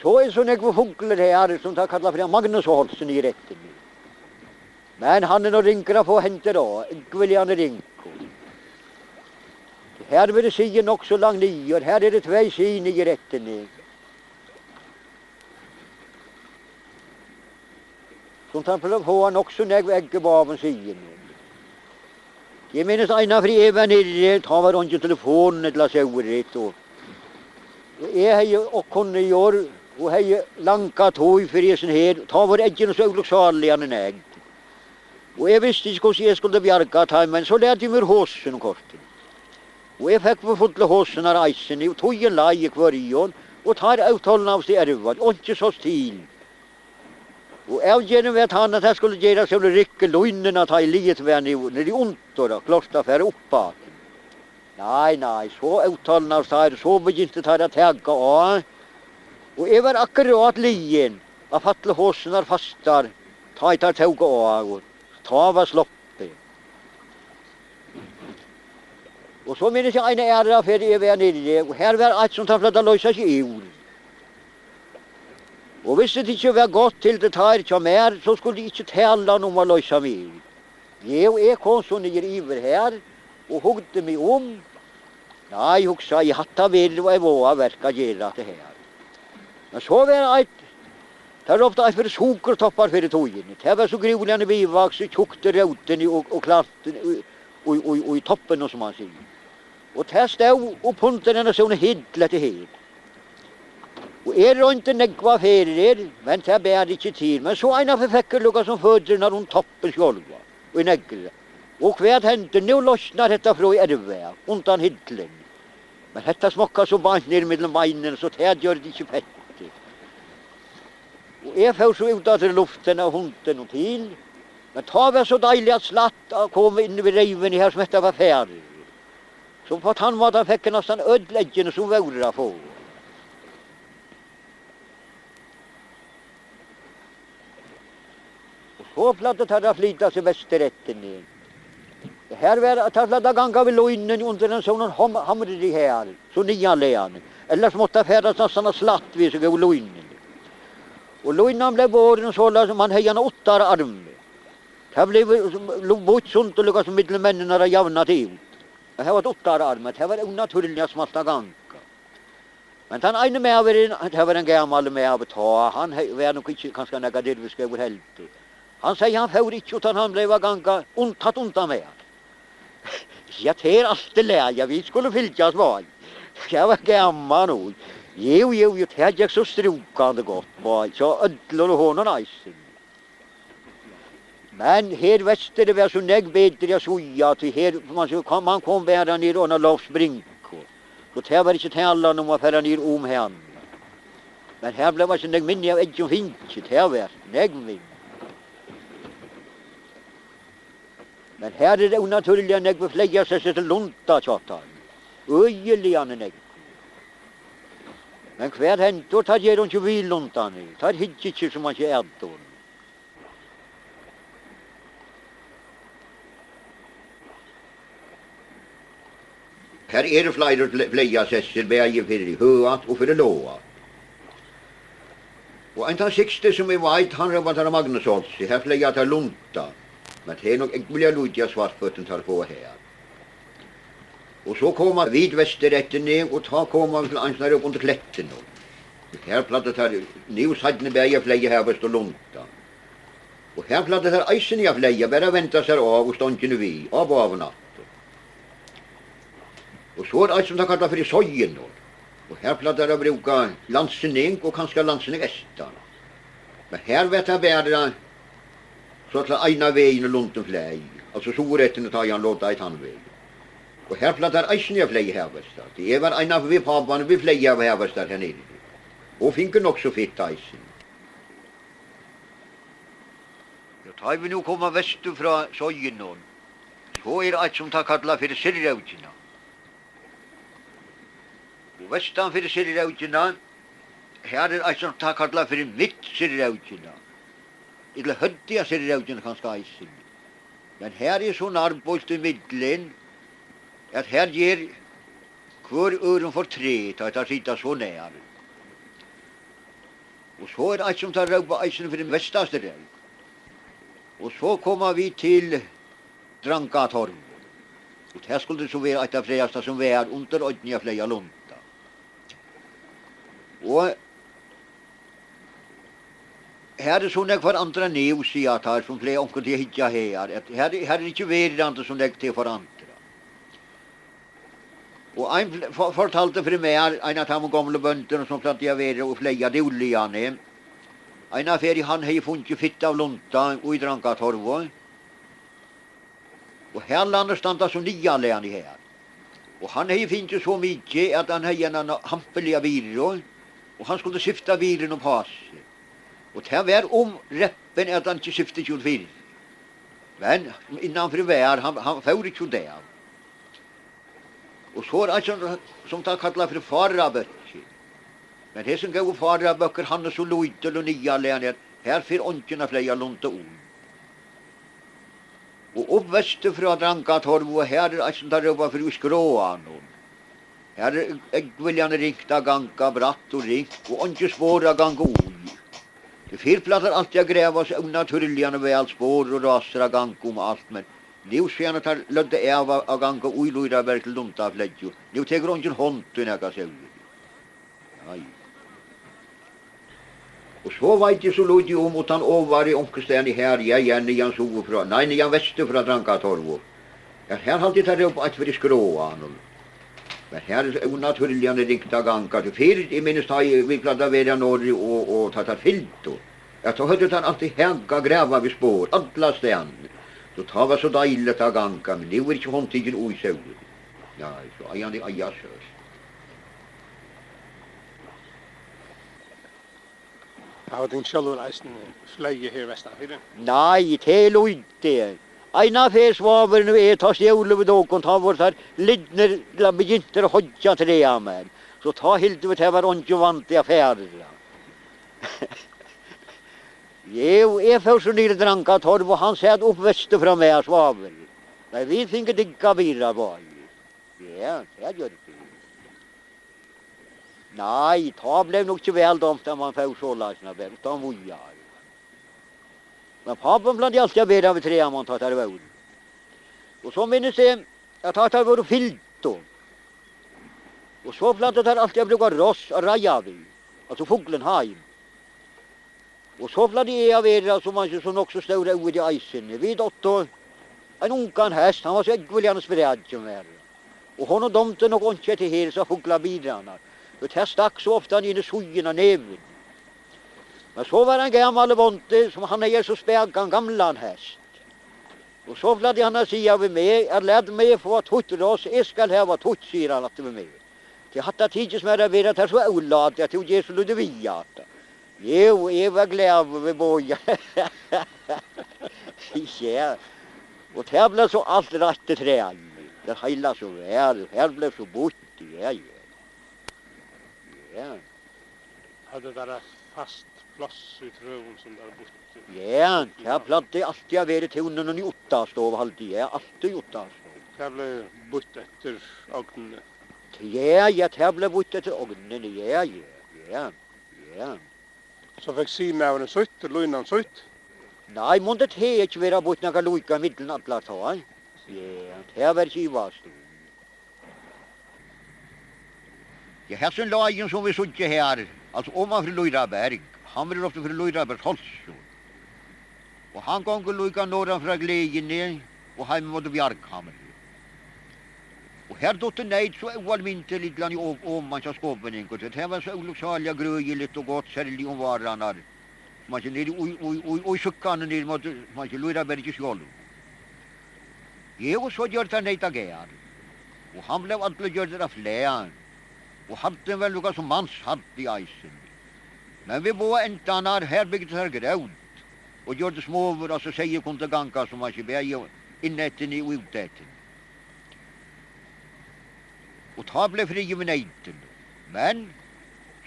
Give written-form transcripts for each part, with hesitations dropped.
så är så några fåglar här som tar kallar för Magnus Olsson i rätten. Men han är nog rinkra på hämta då, vill han rinka. Här vill det säga nog så långt ny och här är det två sin i rätten. Som tar på han också några äggebaven sidan. Jag minns ena fri även i ta var inte telefonen eller så rätt och jag har ju och kunde göra och har långa tog för det sen här ta var äggen så olycksalig han ägg. Och jag visste inte hur jag skulle bjärka ta men så lärde jag mig hosen korten. Och jag fick för fulla hosen av reisen och tog en laj i kvarjon och tar avtalen av sig ärvad och inte så stil. Och jag genom vet han att jag skulle göra så rycka lögnen att ha i livet när de ont då, klosta för uppa. Nej, så avtalen av sig så begynte det att tägga av. Och jag var akkurat lien av fattla hosen fastar, ta ett tägga av och ta var sloppe. Och så minns jag en ära för det var nere och här var allt som tar för att lösa sig i ord. Och hvis det inte var gott till det här som är så skulle det inte tälla om att lösa mig. Jag kom så ner iver här och huggde mig om. Nej, jag sa, jag hatta väl vad jag var verka göra det här. Men så var det det var ofta för sokertoppar för tojen. Det var så grovliga bivaks, tjukte roten och klatten och i toppen och som man säger. Och det stod och punten och såna hiddla till helt. Och är inte negva ferier, men det bär inte till. Men så ena förfäckerluga som föder när hon toppen själva. Och i negla. Och kvärt hände, nu lossnar detta från ärvä, undan hiddlen. Men detta smockar så bant ner mellan beinen så det gör det inte fett. Och jag får så ut av luften av hunden och till. Men ta var så dejligt att slatt och kom in vid riven i här som detta var färdig. Så på att han var där fick nästan ödläggen som våra få. Och så plattet hade jag flyttat sig västerrätten ner. Här var att jag flyttade gånga vid lögnen under en sån hamrig här. Så nian län. Eller så måtte jag färdas nästan slatt vid sig vid lögnen. Och lögnen blev våren så som man höjde en 8 arm. Det blev bort sånt och lyckas mittelmännen när jag jävnat ut. Det här var 8 armet, det var onaturliga smalta gånga. Men den ene med det var en gammal med av ta. Han var nog inte ganska negativ över helt. Han säger han får inte utan han blev gånga tatt undan med. Jag ter alltid läge, vi skulle fylkas var. Jag var gammal nog. Jo, det här gick så strokande gott. Så ödlor och honom isen. Men här väster det var så näggbättre jag såg till här man kom bära ner och lov spring. Och det var inte tälla om att färra ner här. Men här blev det nägg minne av ägg och fint. Det var näggvinn. Men här är det onaturliga nägg för flägga sig till lunta tjatan. Öjeliga nägg. Men kvar hänt då tar de inte vid luntan. Tar hittar som man inte äter. Här är det flera fläggasessel bäger för det höat och för det låa. Och en av sixte som är vajt, han har varit Magnus Olsson. Här fläggar tar lunta. Men det är nog inte vilja lutja svartfötten tar på här. Och så kommer vid västerrätten ner och ta kommer till ansnar upp under klätten. Här plattat här nivsadne bäger flägga här bäst och lunta. Och här plattat här eisen i flägga, bara vänta sig av och stånd nu vi, av och av natt. Och så är det allt som de kallar för i sojen då. Och här plattar jag bruka lansening och kanske lansening estan. Men här vet jag bära så att ena vägen och lunten fläg. Alltså så rätten att ta en låta i tandväg. Och här plattar eisen jag fläg här bästa. Det är var ena vid pappan vi fläg här bästa här nere. Och finken också fitt eisen. Då tar vi nu komma väster från sojen då. Så är det allt som de kallar för sirrautina. Och västan för sirrautina, här är det som de kallar för mitt sirrautina. Eller höddiga sirrautina kanske eisen. Men här är så narbojst i middelen att här ger kvar öron för tre, att det sitter så nära. Och så är det som tar rög på eisen för den västaste rög. Och så kommer vi till Drankatorv. Och här skulle det så vara ett av flesta som var under ödniga flera lunta. Och här är sådana kvar andra neusiat här som flera omkring till hitta här. Här är inte världande som lägger till för andra. Och en fortalte för mig en av de gamla bönderna som satt jag vid och flera dolliane. En affär han hade funnit fitt av lunta och i Drankatorv. Och här landet stannade så nya län i här. Och han hade funnit så mycket att han hade en hampeliga bilar. Och han skulle skifta bilen och pass. Och det var reppen att han inte skiftade 24. Men innanför vär, han får inte det. Och så är det som tar kallar för faraböcker. Men det som går faraböcker, han är så lojtel och nya länet. Här får ånkerna flera lunta ord. Och uppväster från Drankatorv och här är det som tar över för skråan. Här är äggviljan rikta ganska bratt och rikt och inte svåra ganska ord. Det fyrplattar alltid grävas onaturliga väl spår och rasra ganska om allt, men nu ser tar lödde av ganska oilujda verk lunta flädjo. Nu teger hon inte hånd till näka sig. Nej. Och så var inte så lojt om att han var i omkoständig här, jag gärna i hans huvud från, nej, ni han väster från Drankatorv. Ja, här har alltid tagit upp att för skråan. Men här är onaturliga rikta ganska. För i minst har vi plattat via norr och tagit filt. Jag tar hört han alltid hägga gräva vid spår, alla sten. Så tar vi så dejligt av ganska, men det är inte håndtigen osöd. Ja, så är han det ajasörs. Har din själv eisen flyge här västan? Nej, det är inte. En affär svaver nu är tas jul vid åkon, tar vårt här lidner, la begynter hodja trea med. Så ta helt vid här var inte vant i affärer. Jo, jag får så nere Drankatorv och han säger uppväster från mig svavel. Men vi finner digga bilar bara. Ja, det gör det. Nej, ta blev nog inte väl domt när man får så lagsna väl, utan vojar. Men pappan bland alltid ber av tre man tar det väl. Och så minns jag tar det var fyllt då. Och så bland det alltid brukar ross och raja vi. Alltså fågeln heim. Och så bland det är vidare som man som också stora ord i isen. Vi dotter en unkan häst, han var så äggviljan sprädd som är. Och hon och domte nog inte till här så fåglar bidrarna. Det här stack så ofta in i sujorna näven. Men så var han gammal bonte som han är så späd en gammal häst. Och så flade han att säga vid mig, jag lärde mig få att huttras, jag ska här vara tutt, säger han att med mig. Det hatta tids med att vara så olad, jag tog det så ludde via. Jo, jag var glad vid boja. Ja. Och det blev så allt rätt i träden. Det hela så väl, här blev så bort. Ja. Hade där fast plats i trövn som där bort? Ja, jag plattade alltid jag varit till under en jottastov alltid. Jag alltid jottastov. Det blev bort efter ognen. Ja, det blev bort efter ognen. Ja. Så fick sinävnen sutt, löjnan sutt? Nej, måste det inte vara bort några lojka mittlen att lata. Ja, det var kivast. Ja, här är en lagen som vi såg här. Alltså om man för Lojraberg. Han var ofta för Lojrabergs hållsjord. Och han kom och lojka norra från Glägen och hem mot Bjarkhammer. Och här dotter nej så oalminte lidlan i omanska skåpen. Det här var så olycksaliga gröjeligt och gott särskilt om varannar. Man känner i sjukan ner mot man känner Lojrabergs skål. Och så gör det nej tager. Och han blev alltid gör det av flän. Och hade väl något som mans hade i isen. Men vi var äntarna här byggde här grönt. Och gjorde småver och så säger kunde ganka som man inte bär innetten i utetten. Och ta blev fri med nejten. Men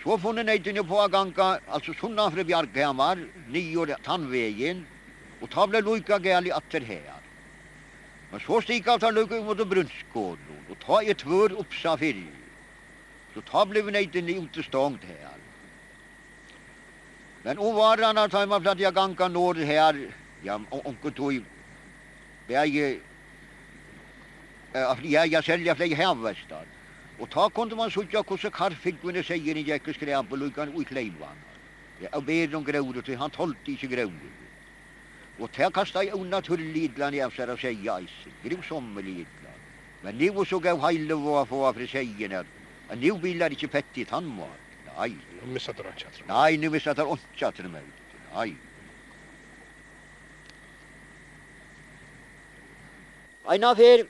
så får ni nejten på ganka, alltså sådana för Bjarkhammar, 9 tandvägen. Och ta blev lojka gärlig att det här. Men så stik av ta lojka mot brunskålen. Och ta ett tvör uppsa för. Så ta blev nejten i utestångt här. Men ovaran tar man för att jag ganska når här, ja, onkel tog bäge, jag säljer fler hävvästar. Och ta kunde man sådja hur karfiggvene säger i jäckeskräpolukan och i kleivan. Jag ber om gråder till han tålte inte gråder. Och det kastar jag onaturlidlan i efter att säga eisen. Grusommelidlan. Men nu så gav heile vad få för sägen att nu vill jag inte pettigt han var. Nej. Nu missade du inte. Nej, nu missade jag inte mig. Nej. En affär.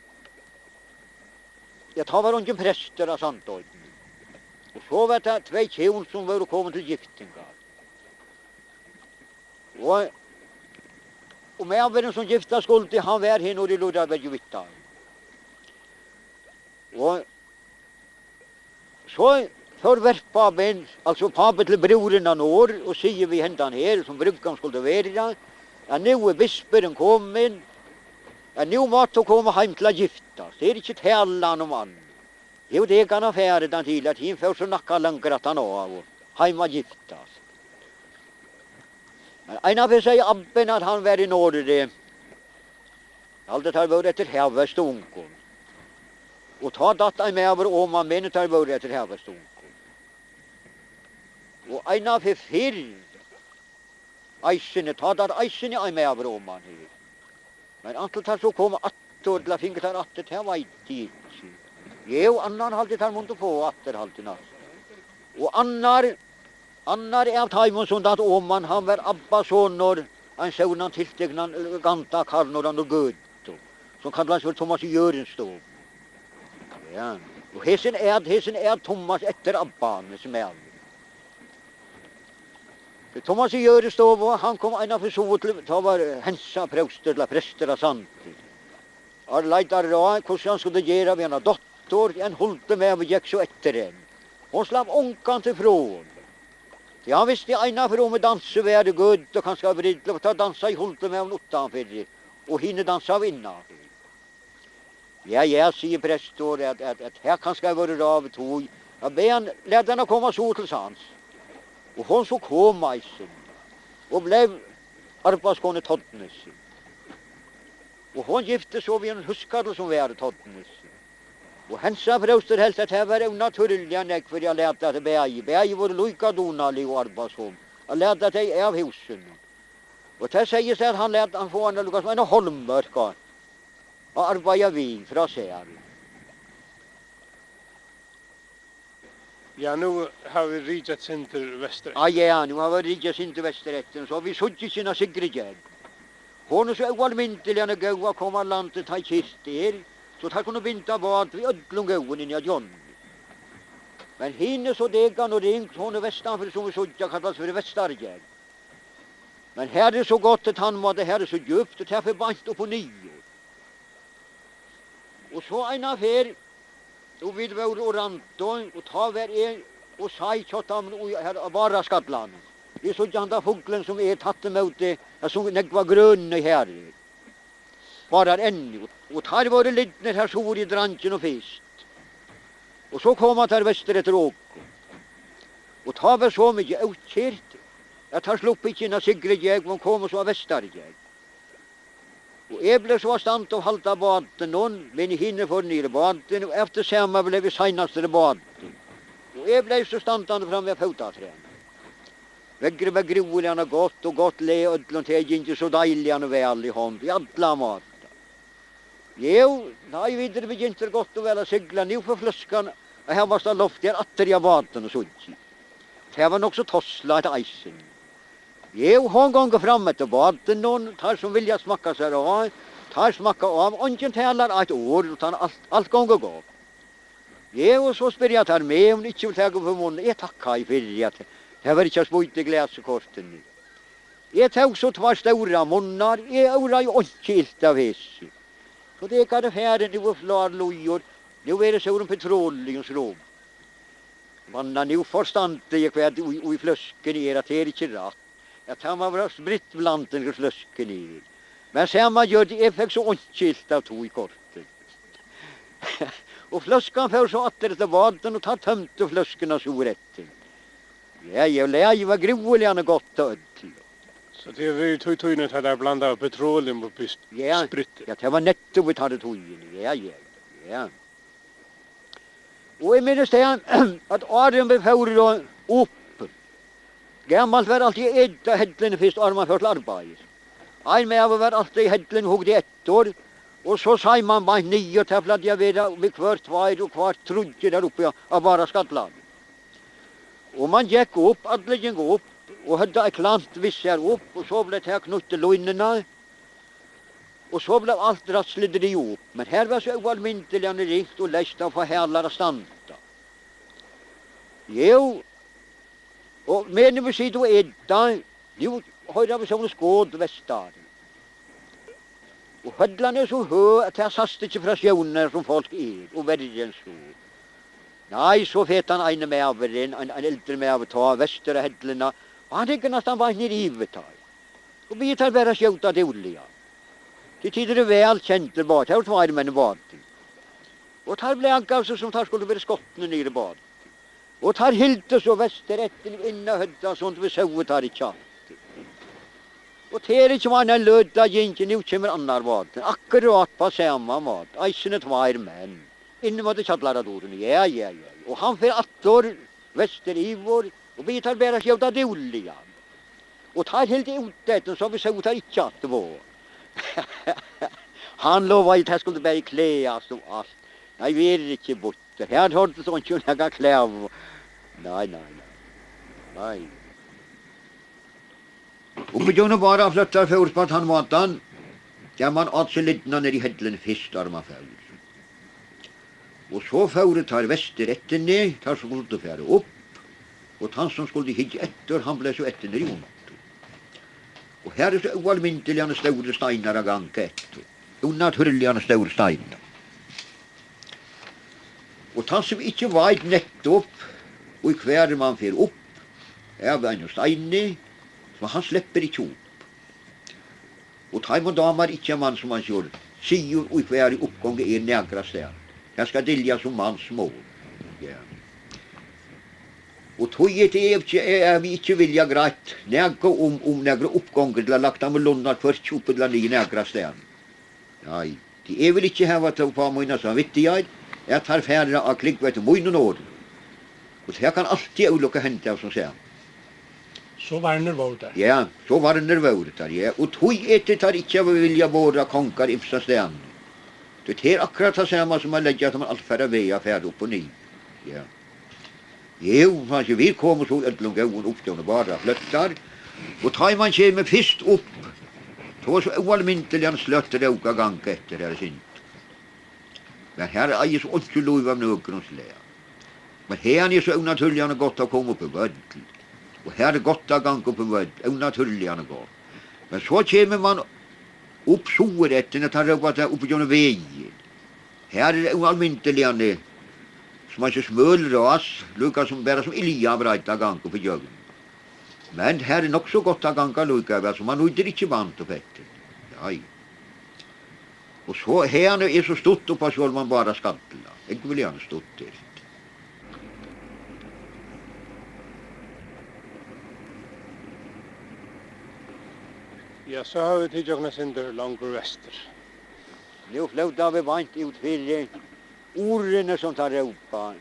Jag tar var ingen präster av Sandtorp. Och så var det 2 tjejor som var kommit till giftingar. Och med av som gifta skulle han var här och det låg där ju vitta. Och så förvärpa ben, alltså pappa till brorna når och säger vi händan här som brukar skulle vara. Ja, nu är bisperen kommen. Ja, nu måste komma hem till att gifta. Det är inte tälla någon man. Jo, det kan affären den till att han får så nacka längre att han av och hem att giftas. En av säger abben att han var i Norge. Allt det har varit efter hävestunken. Och ta detta med över om man menar att det har varit efter hävestunken. Och en av fyr. Eisen, ta där eisen i med över om man här. Men antal så kommer attor till att finna tar att det här var inte. Jo, annan halvtid tar man inte på attor halvtid. Och annar är av tajmon sånt att om man han var abba sonor en sådan tillstegna ganta karnor och gud som kallas för Thomas Jörgenstov. Ja. Och hesen är Thomas efter abban som är. Thomas Jörgenstov han kom en av så till ta var hensa präster av sant. Och leitar då hur han skulle göra med en dotter en holte med och gick så efter en. Hon slapp onkan till från. Ja, visst det ena för med dansa värde gud och kanske ha vritt och ta dansa i holte med utanför och hinna dansa av innan. Ja, säger prästor att här kanske vara av tog. Ja, ben lät henne komma så till sans. Och hon så kom eisen och blev arbetskone Tottnes. Och hon gifte så vid en huskadel som var Tottnes. Och hensa bröster helst att det var naturliga näck för jag lät att bäg var lika donalig och arbetsom. Jag lät att det är av husen. Och det säger sig att han lät han få en lukas med en holmberka. Och arbeta vid för att se. Ja, nu har vi riket sin till Västerrätt. Ja, nu har vi riket sin till Västerrätten. Så vi såg sina Sigrid. Hon är så oalmintelig när gåva kommer landet här kister. Så tar kunde vinta vad vi ödlungåen in i John. Men hinner så degan och ring hon är västanför som vi sådja kallas för Västarjäg. Men här är så gott att han var det här är så djupt att jag förbant upp på 9. Och så en affär och vid vår oranton och ta var en och säg tjottam och här vara Skatland. Vi såg janda fåglen som är tatt emot det som var grön här. Bara ännu. Och här var det lite här sor i dranchen och fest. Och så kom han till Västerrätt råk. Och ta var så mycket utkärt. Att han slopp inte innan Sigrid jäg, men kom och så Västarjäg. Och jag blev så stant och halta baden någon, men i hinner för nere baden. Och efter samma blev vi senaste baden. Och jag blev så stantande fram med fotaträn. Väggre grolarna gott och gott le och det är inte så dejliga och väl i hånd. Jävla mat. Jo, nej vidare vi inte gott och väl att segla nu för flaskan. Och här måste loft är atter jag vatten och så. Det var nog så tossla ett eisen. Jo, hon gånger fram till vatten någon tar som vill jag smaka sig av. Tar smaka av och inte talar ett år utan allt gånger gå. Jo, och så spyr jag tar med om inte vill ta på munnen. Jag tackar i för att det var inte så mycket gläskorten nu. Jag tog så 2 stora munnar. Jag ora ju inte av hess. Så det kan det färden nu och flar lojor. Nu är det sådan petroleumsrom. Manna nu förstande jag kvärt i flösken er att det är inte rätt. Jag tar man bara spritt blanten i flösken er. Men sen man gör det effekt så onskilt av tog i korten. Och flöskan får så att det är vatten och tar tömt och flöskorna så rätten. Ja, jag lär var gruvliga gott öll. Så det är vi tog att där blanda petroleum och Ja, sprit. ja, det var netto vi hade tojen. Ja. Och jag minns det att Adrian beförde då upp. Gammalt var alltid äta häddlen först arman först arbete. Ein med var alltid häddlen hugg det 1 år. Och så sa man bara 9 tävlat jag vid kvart 2 och kvart trodde där uppe av bara Skottland. Och man gick upp, alla gick upp och hade ett klant vissar upp och så blev det knutte lögnerna. Och så blev allt rassligt ihop. Men här var så oalminteliga rikt och läst av för hela stanta. Jo, och medan vi sitter och äta, nu har vi sån skåd västar. Och hödlan är så hög att jag satt inte frasioner som folk är och världen så. Nej, så fet han en med av en äldre med av ta västra hödlarna. Han tycker nästan var ner i livet här. Och vi tar bara skjuta det olja. Det tider är väl känt det bad. Här var det med en bad. Och tar blev han gav sig som tar skulle vara skottene nere i bad. Och tar hilde så västerätten inna hödda sånt vi såg tar i tjatt. Och ter inte man en lödda gänken nu kommer annar bad. Akkurat på samma mat. Eisene tvær män. Inne mot det chattlara doren. Ja. Och han för 8 år väster i vår. Och vi tar bara skjuta det olja. Och tar helt ut så vi såg tar i tjatt på. Han lovade att jag skulle börja kläas och allt. Nej, vi är inte borta. Här har du sånt som jag kan klä av. Nej. Och vi gjorde bara flyttar för på att han matan. Ja, man åt sig lite när i häddlen fiskarma för. Och så förut tar västerrätten ner, tar så skulle färra upp. Och han som skulle hit efter, han blev så efter ner i ont. Och här är så oalminteliga stora steinar av gång efter. Onaturliga stora steinar. Och han som inte vet nettopp och i kvar man får upp är en steine så han släpper inte upp. Och tar man damer inte man som man gör sior och i kvar i uppgång är nägra städer. Jag ska dilja som man små. Ja. Och tojet är vi inte vilja grætt näga nägra uppgångar till lagt av lånat för tjupet la ni nägra städer. Nej, det är väl inte här vad på mina så vet jag. Jag tar färre av klickvet och mojnen år. Och så här kan alltid olika hända av som säger. Så var nervös där. Ja, så var det nervös där. Ja. Och tojet tar inte vilja båda konkar i första städen. Det är akkurat samma som man lägger att man allt färre vägar färd upp och ny. Ja. Jo, man vi kommer så ett långt och uppstående bara flyttar. Och tar man sig med fisk upp. Så oalminteliga slötter det åka gång efter det sin. Men här är ju så inte lov av nögrundslära. Men här är så onaturliga gott att komma upp i völd. Och här är gott att gång upp i völd. Onaturliga gott. Men så kommer man upp sorätten att han rövat upp på den vägen. Här är det oalminteliga som man så smölras. Lukar som bara som ilja brajta gång upp i jöggen. Men här är nog så gott att gånga lukar som man nog inte vant upp efter. Nej. Och så här är så stort upp att man bara skattla. Inte vill jag stort det. Ja, så har vi tidigare sänder långt väster. Nu flödar vi vant ut för orden som tar Europa.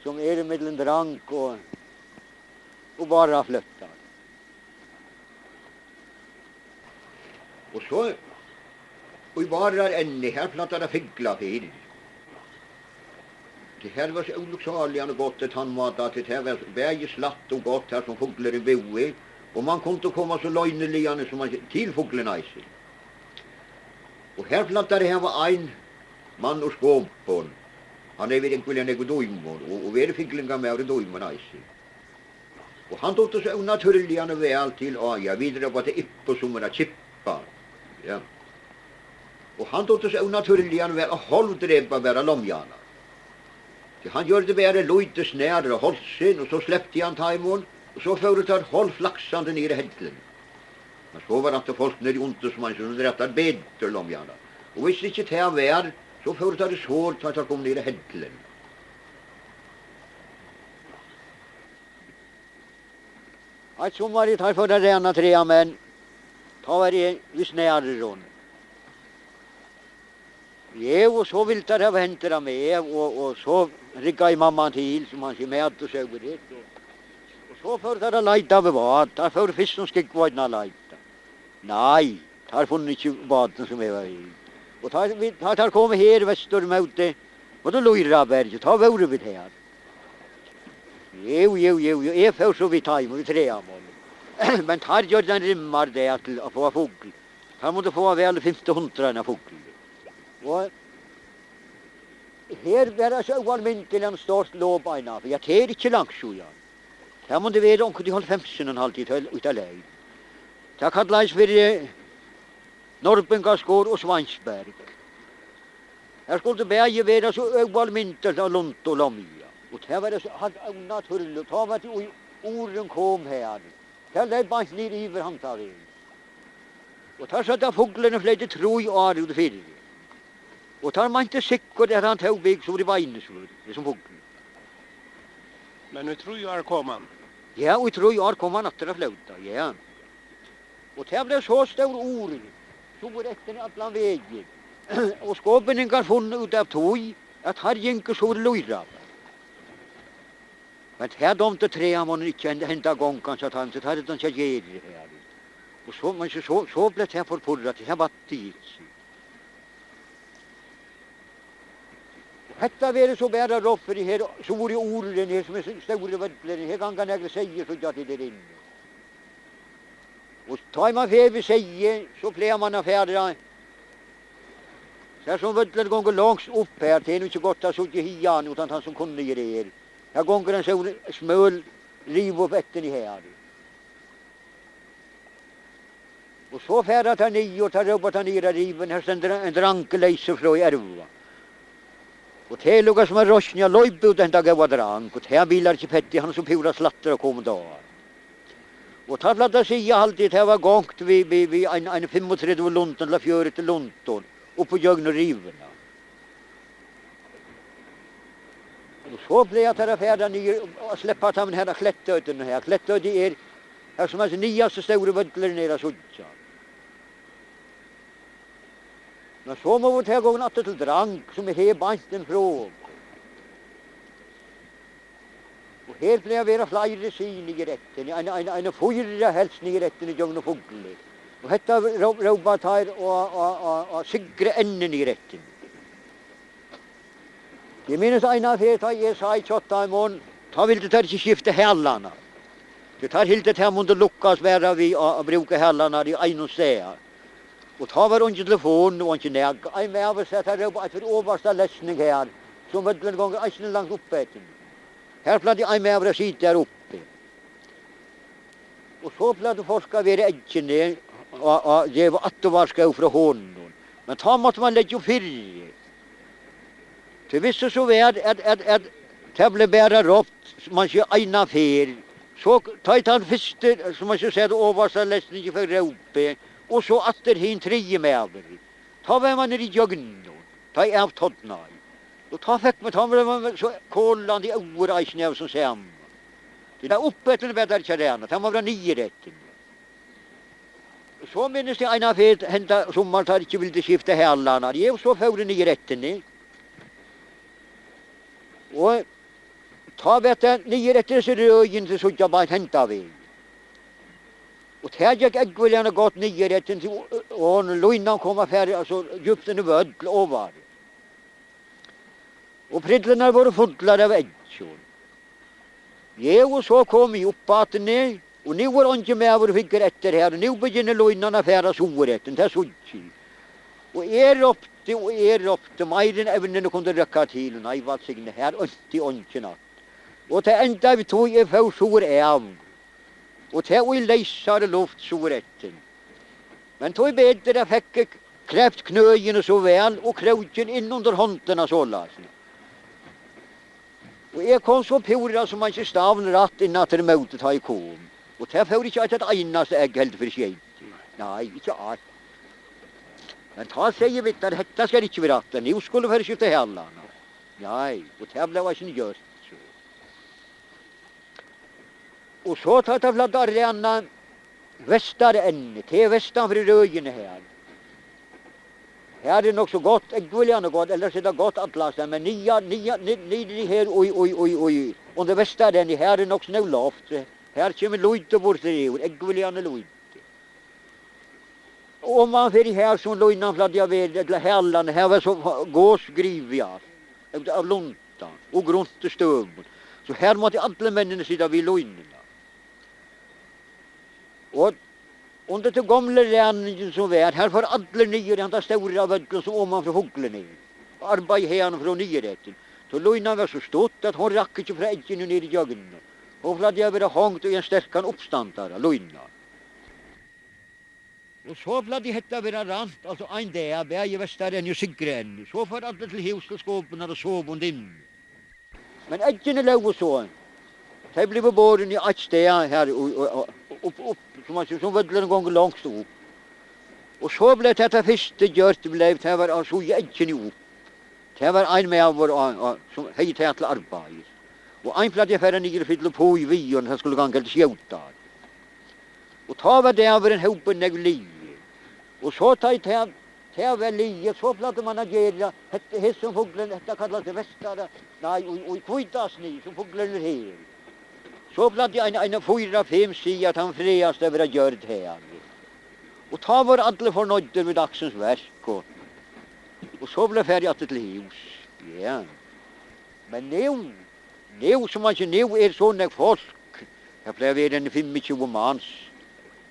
Som är mellan drank och bara flyttar. Och så och i bara ännu här plattar det figgla för. Det här var så olycksaliga och gott att han mat att det här var väg slatt och gott här som fåglar i boe. Och man kunde komma så lögneliga som man till fåglarna i sig. Och här plattar det här var en man och skåpon. Han är vid en kväll en dojmor och vi är figglingar med av dojmorna i sig. Och han tog så onaturliga väl till ja vidare på det ippo som era chippar. Ja. Och han tog så onaturliga väl och halvdrepa bara lomjana. Han gör det bara lojte snära och hållsen och så släppte han taimon och så företar håll flaxande ner i häddlen. Men så var det inte folk ner i onte som man så rättar bättre lomjana. Och visst inte det här var så företar det svårt att han kom ner i häddlen. Att sommar tar för det rena trea men tar det visst närrån. Och så vill det ha hänt med och så riggade mamman till som han ser med och så det. Och så för det lejta bevat, tar för fisk som ska gå in lejta. Nej, tar funnits ju baden som är i. Och tar kommer här väster mot det. Och då lojra berget, tar vore vid här. Jo, är för så vi tar med tre mål. Men tar gör den rimmar det att få fågel. Han måste få väl 1500 fågel. Och här är så allmänt till en stort låbaina, för jag tar inte långt så ja. Här måste vara omkring de 15,5 utav lägg. Det kallas för Norrbengaskår och Svansberg. Här skulle det bäge vara så allmänt till Lund och Lomja. Och det var så naturligt, det var till orden kom här. Det lät bara ner över handtagen. Och där satt av fåglarna flöjde 3 år ut för. Och tar man inte säkert att han tog väg så det var innesvår, det som fågel. Men nu tror jag kom han. Ja, och 3 år kom han att flöta, ja. Och det blev så stor ord, så går efter alla vägar. Och skåpeningar funnit ut av tog, att här gick så lojra. Men här de inte 3 månader inte hända gång kanske att han inte hade den sig ger det här. Och så blev det förpurrat, det här var tid. Hetta var så bara ropper i här, så var det orden här som är stora väddlen, här kan jag säga så att det är inne. Och tar man för vi säger, så blir man affärerna. Så här som väddlen gånger långt upp här, det är inte gott att sitta hian utan han som kunde ge det här. Här gånger en sån smöl, riv upp etten i här. Och så färdat han i och tar upp att han i riven, här ständer en drankeläser från i ärva. Och det lukas som en rosnja lojp ut den dagen var drank. Och det bilar inte petti, han som pura slattar och kom då. Och det fladdade sig alltid, det var gångt vid en 35 lunton eller 40 lunton. Och på jögn och riverna. Och så blev jag där färda ner och släppa att han här klättöten här. Klättöten är här som är nyaste stora vödlar nere och sådär. Men så må vi ta gången att till drank som är här banten från. Och här blev jag flera sin i rätten. En 4 helst i rätten i djungel och fågel. Och detta robat här och sigre ännen i rätten. Jag minns en av här, jag sa i 28 mån, ta vill det där inte skifta hällarna. Det tar helt det här måste lukas vara vi och bruka hällarna i en och säga. Och ta var inte telefon och inte näg. En med översättare robat för översta läsning här, som väl gånger inte långt uppe. Här plade en med över sitt där uppe. Och så plade forskar vi äggen och ge var att det var ska från honom. Men ta måste man lägga för. Det visste så väl att det blev bara rått, man ska ena fel. Så tar han först, som man ska säga, översta läsning för uppe. Och så att det hin 3 med över. Ta vem man i jögn då. Ta i av tottna. Och ta fick man ta med så kollan i oreisnäv som säger. Det där uppe till bättre kärna. Ta man vara 9 rätten. Så minns det ena fel hända som man tar inte vill skifta hällarna. Det är så för 9 rätten. Och ta vet jag 9 rätten så det är inte så jag bara hämta vi. Och här gick äggväljarna gått 9 rätten till och lojnan kom färdig, alltså djupt i vödl över. Och pridlarna var fullare av äggjor. Ja, och så kom vi upp att ner, och nu var inte med vad fick efter här, nu begynner lojnarna färda sorätten, det är så inte. Och ropte, majden även kunde räcka till, nej vad signe här, inte natt. Och det enda vi tog är för sor av. Och det var läsare luft sorätten. Men tog bättre fick kräft knöjen så väl och kroken in under hånderna så lasen. Och jag kom så pura som man inte stavn rätt innan till mötet har jag kom. Och det får inte att ett enaste ägg helt för sig. Nej, inte allt. Men ta säger vi att detta ska inte vara rätt. Nu skulle vi skjuta hällarna. Nej, och det blev inte gjort så. Och så tar det flatt arena västaränne, till västan för röjene här. Här är nog så gott, äggvuljan är gott, eller så är det gott atlas, men ni här, oj. Och det västaränne, här är nog snö loft. Här kommer lojt och bort det, äggvuljan är lojt. Och om man för här som lojnan flatt jag vet, eller hällan, här var så gåsgrivja, av luntan, och grunt och stöv. Så här måste alla männen sitta vid lojnerna. Och under det gamla länen som var, här får alla nyer, han tar stora vödlar som om man får huggla ner. Arbete här från nyrätten. Så lojnan var så stort att hon rack inte från äggen ner i jöggen. Och för att jag var hångt och en stärkan uppstandare, lojnan. Och så för att det hette vara rant, alltså en dag, bär var större än ju siggren. Så för alla till huskelskåpen och sov och dim. Men äggen är låg och så. Så blev båren i ett steg här upp, som vödlar en gång långt upp. Och så blev det första gjort, det var så äggen upp. Det var en med vår som hej till att arbeta. Och en plats jag färre ner fyllde på i vion, han skulle gånga till skjuta. Och ta var det över en hopen negli. Och så tar jag väl liet, så platte man att göra, det som fåglen, detta kallas det västare, nej, och kvitas ni, som fåglen är här. Så platte jag en 4-5 sig att han friast över att göra det här. Och ta var alla förnöjda med dagsens verk. Och så blev färdig att till hus. Ja. Men nu som man nu är sådana folk. Jag blev en 25 mans.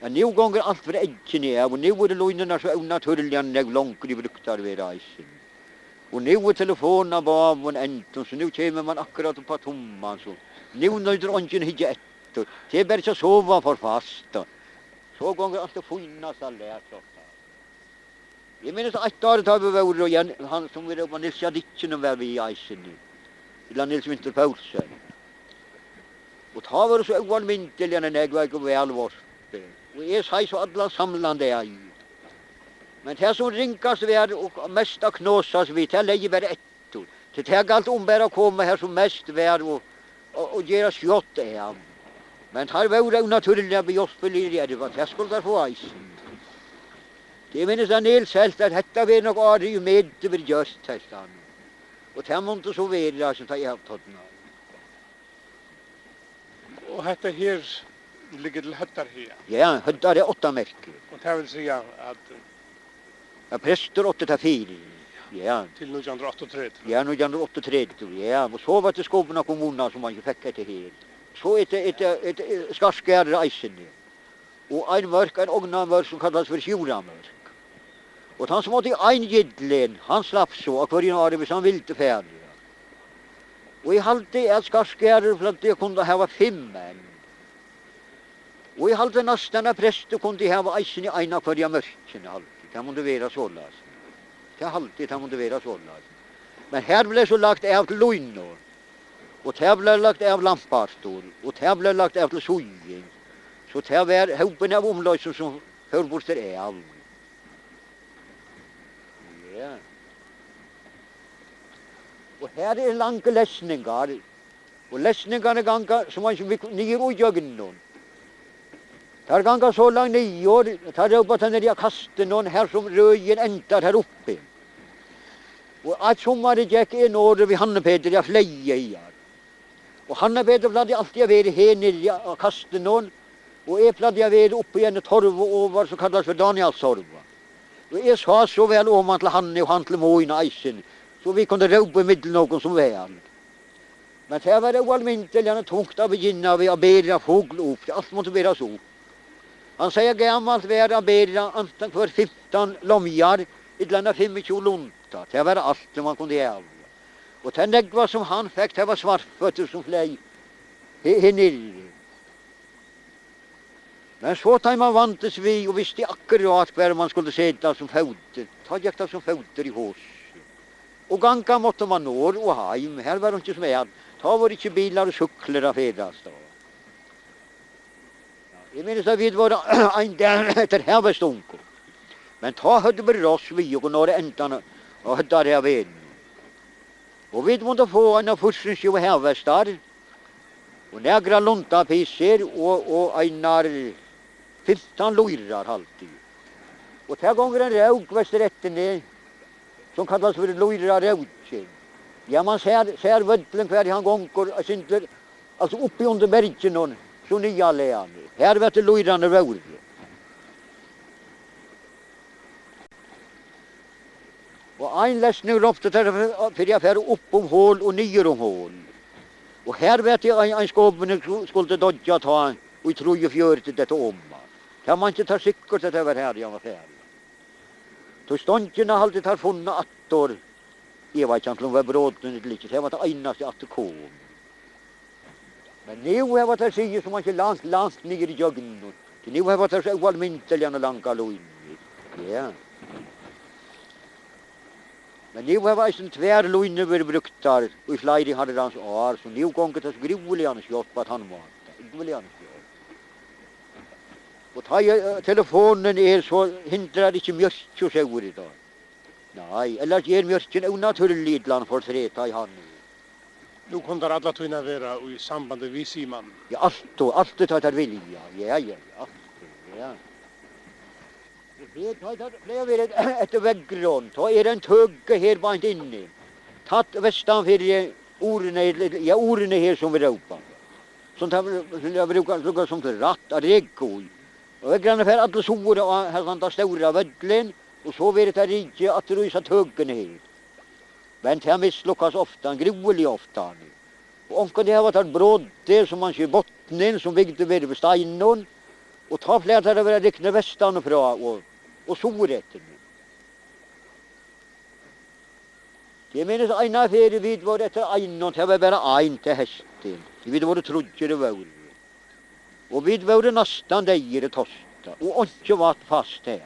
Ja, nu gånger allt för äggen är. Och nu är det lojnerna så onaturliga när långt de brukar vid reisen. Och nu är telefonerna bara av och äntligen. Så nu kommer man akkurat på tomman. Så. Nu nöjder ången hit efter. Det är bara så sova för fasta. Så gånger allt det finnas alla klockan. Jag minns att ett år tar vi var igen, han som var på Nils Jaditchen var vi i eisen nu. Eller Nils Winterpaulsen. Och ta var så oanmyntliga när jag var väl var. Och jag sa så alla samlande är ju. Men det som rinkas vi och mest knåsas vi, det lägger bara ett år. Det är allt bara komma här som mest vär och göra skjott är. Men det var naturliga bejostföljer det var, det skulle där få eisen. Det minns en hel sält att detta var nog aldrig med det blir just testan. Och det var inte så väl så tar jag tagit. Och detta här ligger till höttar här. Ja, höttar är 8 märken. Och det vill säga att Ja, präster 8-4. Ja. till 1938. Ja, 1938. Ja, och så var det Skåpena kommunerna som man ju fick det här. Så ett skarskärare eisen. Och en mörk, en ognamörk som kallas för tjuramörk. Och han som måtte en gidlen, han slapp så, och varje år hvis han ville färdig. Och jag halte ett skarskärare för att jag kunde ha 5 män. Och jag halte nästan att präster kunde ha eisen i ena kvarja mörken. Det måste vara så läst. Det måste vara så läst. Men här blev så lagt av till lojnor. Och här blev lagt av lampartor. Och här blev lagt av till sojing. Så det var hopen av omlöjsen som hörborster är av. Ja. Och här är långa läsningar. Och läsningarna gånger som man nio och jögnon. Tar gånger så långt 9 år. Tar upp att när jag kastar någon här som röjen äntar här uppe. Och att sommaren gick en år vid Hanne-Peter jag fleje igen. Och Hanne-Peter hade alltid varit här nere och kastat någon. Och jag hade varit uppe i en torv och var så kallas för Danielstorva. Och jag sa så väl om att Hanne och han till Mojna eisen. Så vi kunde ropa i middel någon som väl. Men det var det oallmyntliga tungt att begynna vid att bära fågel upp. Allt måste vara så. Han säger gammalt vara att bära antan för 15 lomjar. Ett landa 25 lunta. Det var allt man kunde göra. Och det negva som han fick, det var svartfötter som flöj här nere. Men så tar man vantes vi och visste akkurat var man skulle sätta som fötter. Ta jäkta som fötter i hos. Och ganska måtte man norr och heim. Här var det inte som är. Ta var inte bilar och cyklar av fedas då. Jag minns att vi var en där efter här var stunko. Men ta hade vi oss vi och några äntarna och hade där vid. Och vi måste få en av förstens ju här var stad. Och några luntapisser och einar 15 luirar alltid. Och här gånger en rauk västerrätten ner som kallas för luirar rauken. Ja, man ser vödlen kvar han gånger syntler alltså uppe under bergen någon så nya län. Här vet det luirarna raur. Och en läsning ropte för jag färre upp om hål och ner om hål. Och här vet jag en skåpen skulle dodja ta och tror ju fjör till detta om. Kan man inte ta sikkert att det var här jag var färdig. Då ståndgärna har alltid funnit 8 år. Jag vet inte om det var bråten lite. Det var det enaste att det kom. Men nu har jag det sig som man inte lanst ner i jöggen. Nu har jag det sig oalminteliga langa loin. Ja. Men nu har jag en tvär loin över bruktar. Och i flera hade hans år. Så nu gånger det så grivliga skott på att han var. Grivliga skott. Och tar telefonen är så hindrar det inte mjölk och säger idag. Nej, eller ger mjölken onaturligt land för träta i hand. Nu kommer alla tunna vara i samband med Siman. Ja, allt tar det vilja. Ja. Det tar flera ett väggrund. Ta är en tugga här bant inne. Tatt västan för orna här som vi ropar. Sånt här jag brukar som för ratt och regkoj. Och jag grannar för alla sora och här stora vädlen. Och så vet det rike att rysa tuggen här. Men det misslyckas ofta, gruvlig ofta. Och om det har varit ett brott där som man ser bottnen som vägde vid steinen. Och ta flera det var rikna västan och bra och sorätten. Det menas en affär vid var det en och det var bara en till hästen. Vid var det trodde det var. Och vid var det nästan där tosta. Och inte var fast här.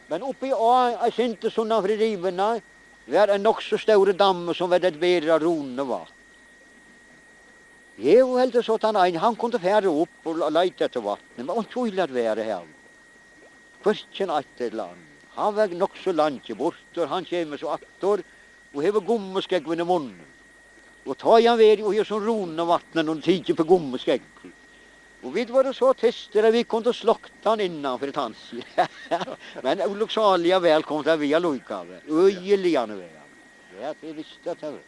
Men uppe i A är inte sådana fridiverna. Det är en också stor damm som var det bära rona var. Jo, helt så att han kunde färra upp och lejta till vattnet. Men inte ville det vara här. Försten ett land. Han var nog så långt bort och han kommer så 8 år och har gummeskägg vid munnen. Och tar jag vid och gör som rona vattnet och tiger på gummeskägg. Och vi var det så testade vi kunde slokta han innanför ett hansi. Men olycksaliga väl kom det via lojkave. Öjeliga nu väl. Ja, det visste att det var.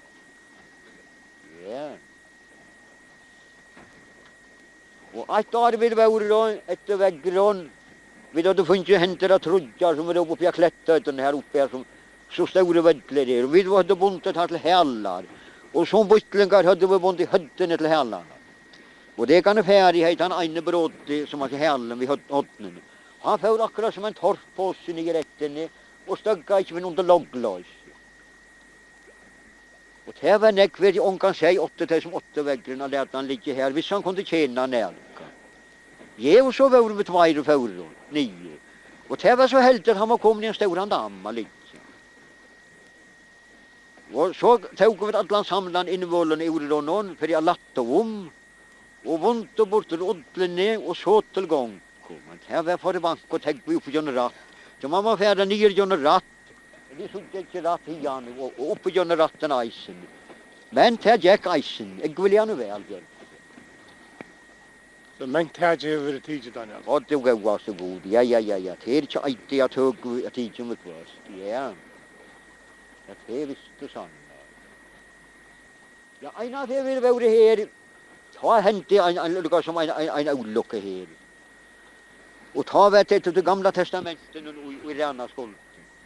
Ja. Och ett år vid var då, ett väggrund. Vi hade funnit händer och trudjar som var uppe och klättrade utan här uppe här som så stora väddlar där. Och vi hade buntat här till hällar. Och som byttlingar hade vi buntat hödden till hällarna. Och det kan färdighet han ene brott som var till hällen vid hödden. Han får akkurat som en torp på sig i rätten och stögga inte med under logglös. Och det var näckvärd om kan säga 8 som 8 väggarna lät han ligga här. Visst han kunde tjäna nälka. Ja, och så var det med 2 och 4 9. Och det var så helt att han var kommit i en stor damma lite. Och så tog vi alla samlan invålen i Ordonon för jag latte om. Och vant och bort rådlen ner och så till gång. Men det var för bank och tänkte vi upp på John Ratt. Så man var färdig ner John Ratt. Det såg inte ratt igen och upp på John Ratten isen. Men det gick isen. Jag vill gärna väl göra. Så mängd här över tid Daniel. Och det var så god. Ja. Det är inte alltid jag tog att tid som ett först. Ja. Det är visst sant. Ja, en av det vill vara här. Ta hänt en olycka här. Och ta vet till det gamla testamentet och i rena skuld.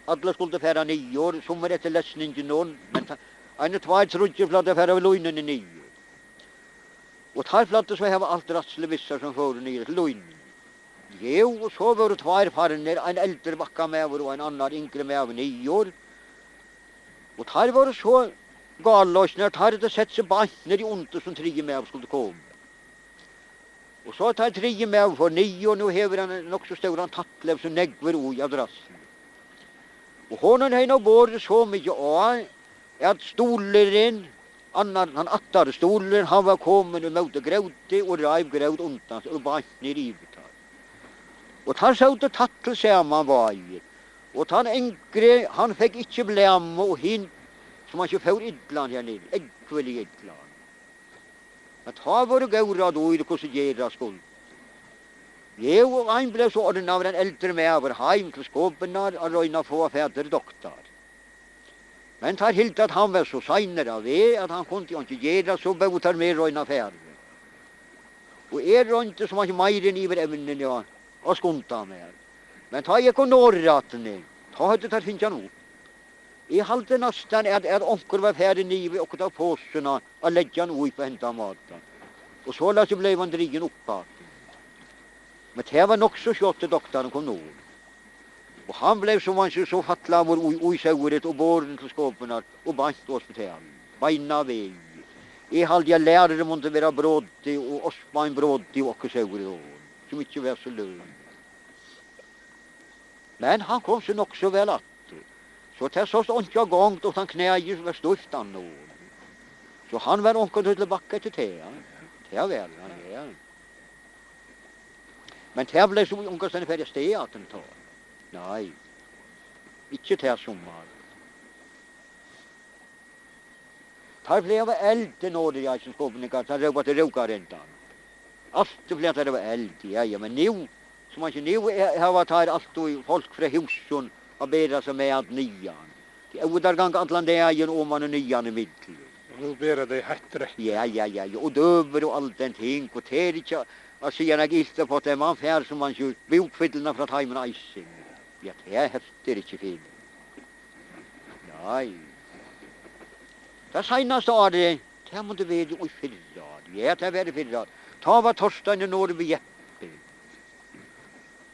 Alla skulle färra 9 år, som var det läsning till någon. Men en och 2 trodde flatte färra lögnen i 9. Och här flatte så här var allt rassle vissar som får ner till lögnen. Jo, och så var det 2 farner, en äldre backa med och en annan yngre med av 9 år. Och här var det så gallös när här hade sett sig bantner i ont som 3 med skulle komma. Och så tar 3 med för 9 och nu häver han en också stor tattlev som näggver oj av drassen. Och honom har nog både så mycket av att stolen, han attar stolen, han var kommit och mötte gråte och räv gråt ontans och bantner i det. Och han sa att tattel samman var i. Och han enkre, han fick inte blämma och hin som han inte får idland här nere, äggkväll i idland. Att ha varit gaura då i det kus gera skuld. Jag och en blev så ordentlig av en äldre med över hem till skåpen och röjna få fäder doktor. Men tar helt att han var så senare av det att han kunde inte gera så bautar med röjna fäder. Och inte som han mer än iver ämnen ja och skunta med. Men ta jag kon norraten ta hade tar finna nu. I halte nästan att onkel var färdig nive och ta påsarna och lägga nu på hämta maten. Och så lät blev han drigen uppa. Men det var nog så kört till doktorn kom nu. Och han blev som man så fattla vår osauret och borden till skåpen och bant oss på hospital. Beina väg. I halde jag lärde dem inte vara bråddig och osman bråddig och sauret. Så mycket var så lugn. Men han kom så nog så väl att. Så det sås inte gångt och han knäger var stiftan nu. Så han var onkel till backa till te. Det var väl han är. Men det blev så onkel sen färdig steaten ta. Nej. Inte det sommar. Tar blev eld nåde jag som skåpningen tar det vad det råkar inte. Allt blev det var eld ja men nu som man inte nu har varit här allt och folk från husen och bära sig med att nian. Och där gång Atlantägen om man och nian i mitten. Nu ber det hattre. Ja. Och döver och allt den ting. Och det är inte att säga när gilta på det man fär som man kör bokfiddlarna från hemmen och isen. Ja, det är häftigt inte fel. Nej. Det senaste av det måste vara i fyrrad. Ja, det var i fyrrad. Ta vad Torstein i Norge vid Jeppe.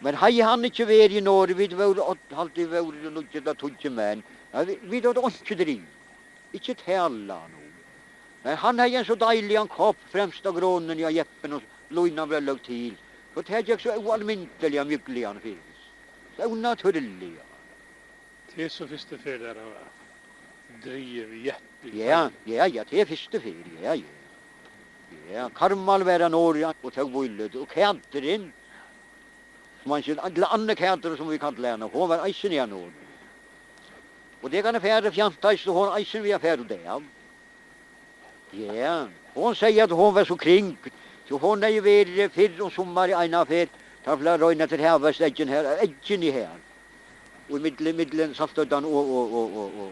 Men hej han inte varit i Norge, vi var alltid varit och något där tog män. Vi då inte driv. Inte tälla nog. Men han har en så dejlig en kopp främst av grånen i Jeppen och lojna var lagt till. Så det är så oallmyntliga myckliga finns. Så onaturliga. Det är så första fel där driv Jeppe. Ja, det är första fel, ja. Ja, Karmal var en år och tog bullet och kantrin. Man skulle alla andra kanter som vi kallar henne. Hon var eisen igen år. Och det kan färre fjantas och hon eisen vi är färre det. Ja, hon säger att hon var så kring. Så hon är ju vid fyr och sommar i en affär. Tar flera röjna till hävasläggen här. Äggen i här. Och i middelen saltödan och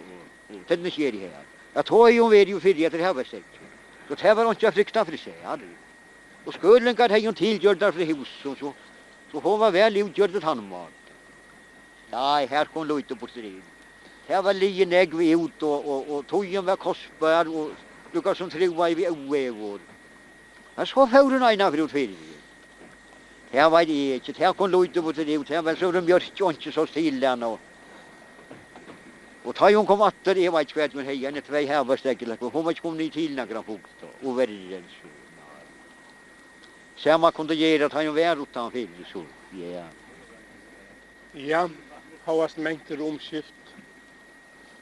tennisger i här. Jag tror ju hon vid ju fyr till hävasläggen. Så det var hon inte frukta för sig. Och skulden kan hon tillgjord där för huset så. Så hon var väl utgjord att han var. Nej, här kom lite på strid. Här var lien ägg vi ut och togen var kostbar och lyckas som trova i vi oägor. Men så får den ena för utfyrd. Här var det inte. Här kom lite på strid. Här var så de gör inte så stilla och tajon kom åter, jag var inte färdig med hejen. Det var här var stäckligt. Hon var inte kommit till några fukt och värre så. Samma kunde göra att han var utan fel så. Ja. Ja, havast mängder omskift.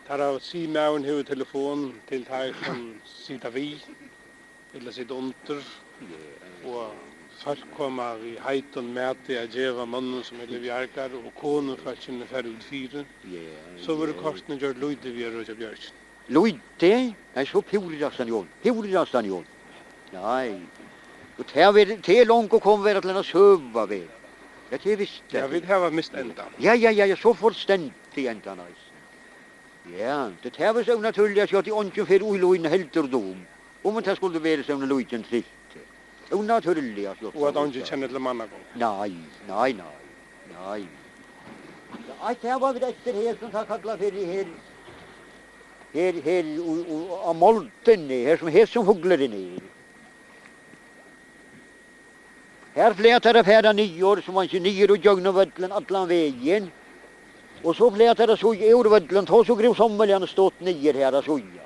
Tar av simaun huvudtelefon till här som sitter vi. Eller sitter under. Och folk kommer vid hejton med att geva mannen som är levjarkar och konen för att känna färre ut fyren. Så var det kostnaden gör Luyde vid Röja Björksen. Luyde? Nej, så pjorrastan Jon. Nej. Och det är långt och kom vi till en söva vid. Ja, det visste. Jag vill ha mist ändan. Ja, så fullständigt ändan. Ja, det här var så naturligt att jag inte för oilojn helterdom. Om man skulle vara så en lojten tritt. Onaturligt att jag. Och att han inte känner till mannagång. Nej. Det här var vi efter här som har kallat för här och molten här som hugglar ner. Här flätade färda 9 år som man 29 och jögna vattlen atlan vägen. Och så flätade så i orvattlen, ta så grev sommarligen stått 9 här så ja.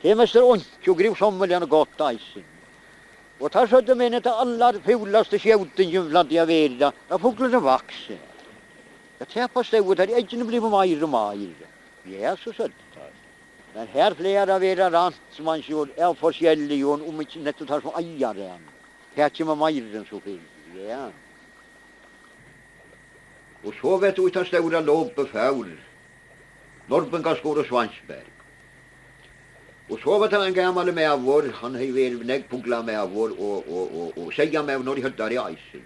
Det mäster ont och grev sommarligen gott eisen. Och tar så det menet att alla fulaste skjuten juvlade jag värda, där fåglarna vaxen. Jag täppar stod där, äggen blev mer och mer. Ja, så sött. Men här flera vera rant som man kör, är forskjellig och om inte netto tar som ajaren. Här kommer mer så fel. Ja. Och så vet du utan stora lopp och faul. Norrbengaskår och Svansberg. Och så var det en gammal mävor, han har ju varit näggpugla mävor och säga mävor när de höll där i isen.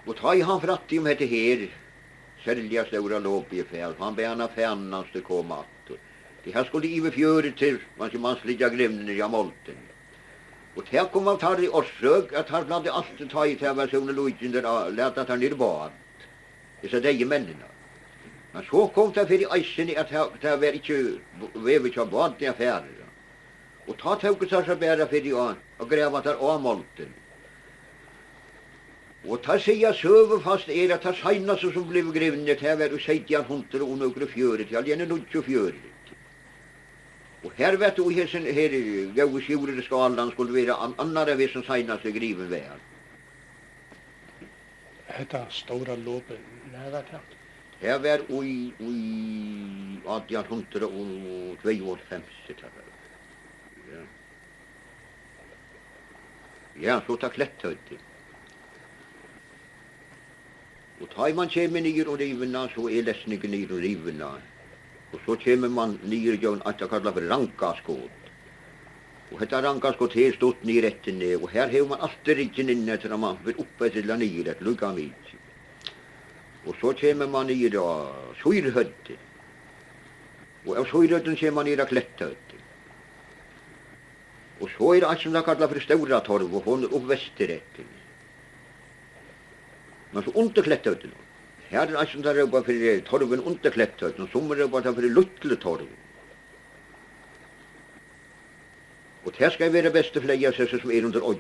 Och ta i han för att de hette här, sälja stora lopp i fel, han bärna färnans det kom att. Det här skulle i fjöret till, man slidja glimnen i molten. Och här kom man tar i orsök att han hade alltid tagit här versionen Luigi där lät att han är bad. Det är det männen. Men så kom det för i isen att det var inte vävigt av bad i affärer. Och ta tåget så bära för i an och gräva där av molten. Och ta sig jag söver fast att ta senaste som blev grivnet här var och säg jag hunter och några fjöret. Jag gärna nog 24. Och här vet du här gåsjorden skalan skulle vara andra vis som senaste griven var. Detta stora loppet, när var det? Här var oj 1852. Ja. Ja, så ta klätthöjt. Och tar man kommer ner och riverna så är läsningen ner och riverna. Och så kommer man ner och att jag kallar för rankaskåt. Och detta rankaskåt här stått ner rätten ner. Och här har man alltid riktigt inne till man vill uppe till ner ett lugga mitt. Och så kommer man ner och syrhödde. Och av syrhödden kommer man ner och klätthödde. Och så är det allt som jag kallar för stora torv och hon upp västerrätten. Men så underklätthöjden. Här är allt som där bara för torven underklätthöjden och som är bara för luttle torv. Och det här ska vara bästa flägelse som är under oj.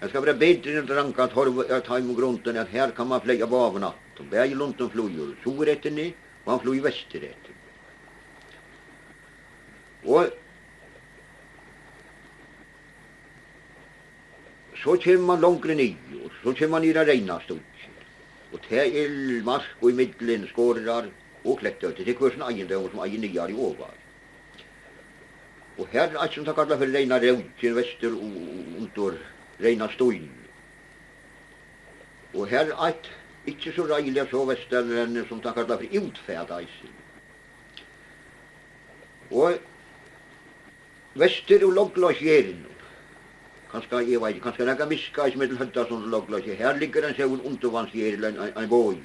Det ska vara bättre än ranka torv att ha i grunden att här kan man flägga bavnatt. Och berglunten flyger surrätten ner och han flyger västerrätten. Och så kommer man långt ner och så kommer man ner och regnar stort. Och det är mask och i middelen skårar och klättar. Det är kursen egendom som egen nyar i ovar. Och här är allt som kallar för regna röken väster och under regna stojn. Och här är allt inte så rejliga så väster som kallar för utfärdajsen. Och väster och lågglasjären. Kanske näka miskais med hötta som låglösa. Här ligger en sån undervansjärel en boj.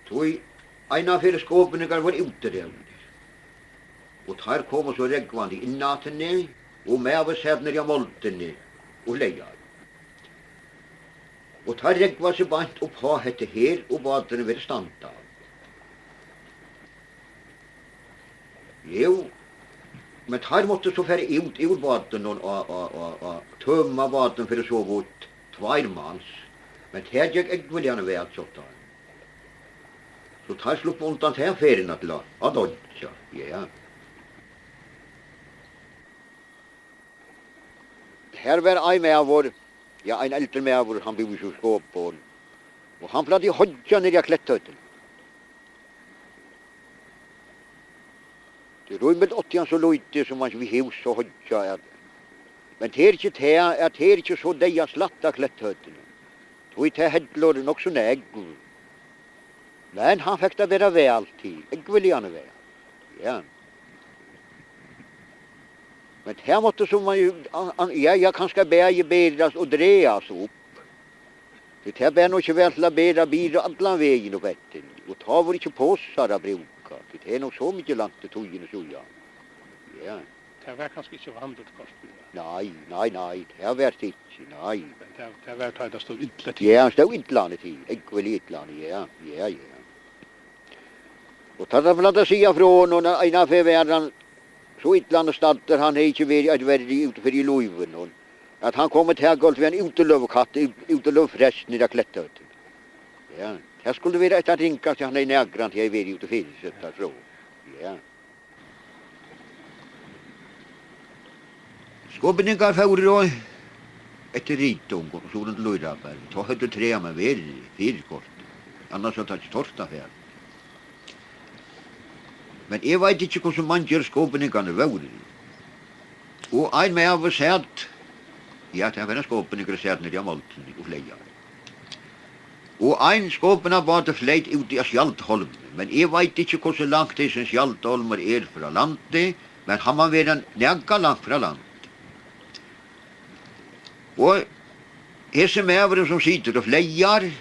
Tog ena för skåpen kan vara ute där. Och här kommer så reggvandi innaten ner och med oss här när jag molten ner och lejar. Och här reggvar sig bant upp ha hette här och baden vid stanta. Jo. Men här måste så färre ut ur vatten och tömma vatten för att sova ut tvärmans. Men här gick jag väl gärna väl så där. Så här slupp undan här färgen att la. Adolja, ja. Här var en med vår, ja en äldre med vår, han bor i skåpån. Och han plade hodja när jag klättrade. Det är med 80 så lite som man vi hus och hodja. Men det är inte så deja slatta klätthöjden. Då är det hädlor nog så nägg. Men han fick det vara väl till. Jag vill gärna väl. Ja. Men här måste som man ju, jag kanske bära bedras och dreas upp. Det här bär nog inte väl till att bära bidrag alla vägen och vätten. Och ta var inte påsar att bruka. Det är nog så mycket landet tog in och så ja. Ja. Det var kanske inte vandret kostnader. Nej. Det har varit inte. Nej. Det har varit att det stod ytla till. Ja, det stod ytlandet till. Jag vill ytlandet, ja. Och tar det för att säga från och ena för världen så ytlandet startar han inte varit ute för i Löven. Att han kommer till golv vid en utelövkatt, utelövfrästen i det klättret. Ja. Det skulle vara ett att rinka till han är nägrant till jag är ute för sätta så. Ja. Skåpeningar för då ett ritung och så runt löjdrapar. Ta höjde tre med väl fyrkort. Annars har det inte torsta för. Men jag vet inte hur som man gör skåpeningarna var. Och en med av oss sagt ja, det var en skåpeningar sagt när jag målte och lejar. Og en skåpene var det fleit ut i Skjaltholm. Men jeg vet ikke hvor langt det som Skjaltholmer fra landet, men han må være nega langt fra landet. Og hese mæveren som sitter og fleier,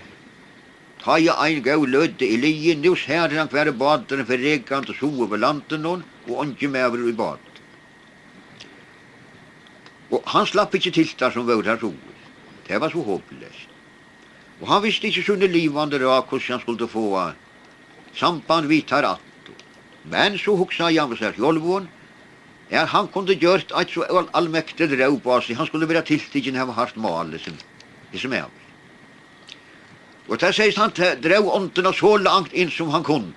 tar jeg en gau løte i lien, nå ser han hver baderen for rekant og sove over landet noen, og ikke mæveren i bad. Og han slapp ikke tilta som var her sove. Det var så håpløst. Og han visste ikke sånne livande rak hvordan han skulle få samband vidt her atto. Men så hugsa han for seg sjølvån, han kunne gjort et så allmektig drøv på seg. Han skulle være tilstigen av hardt male som er. Og der sies han drev åndene så langt inn som han kunne.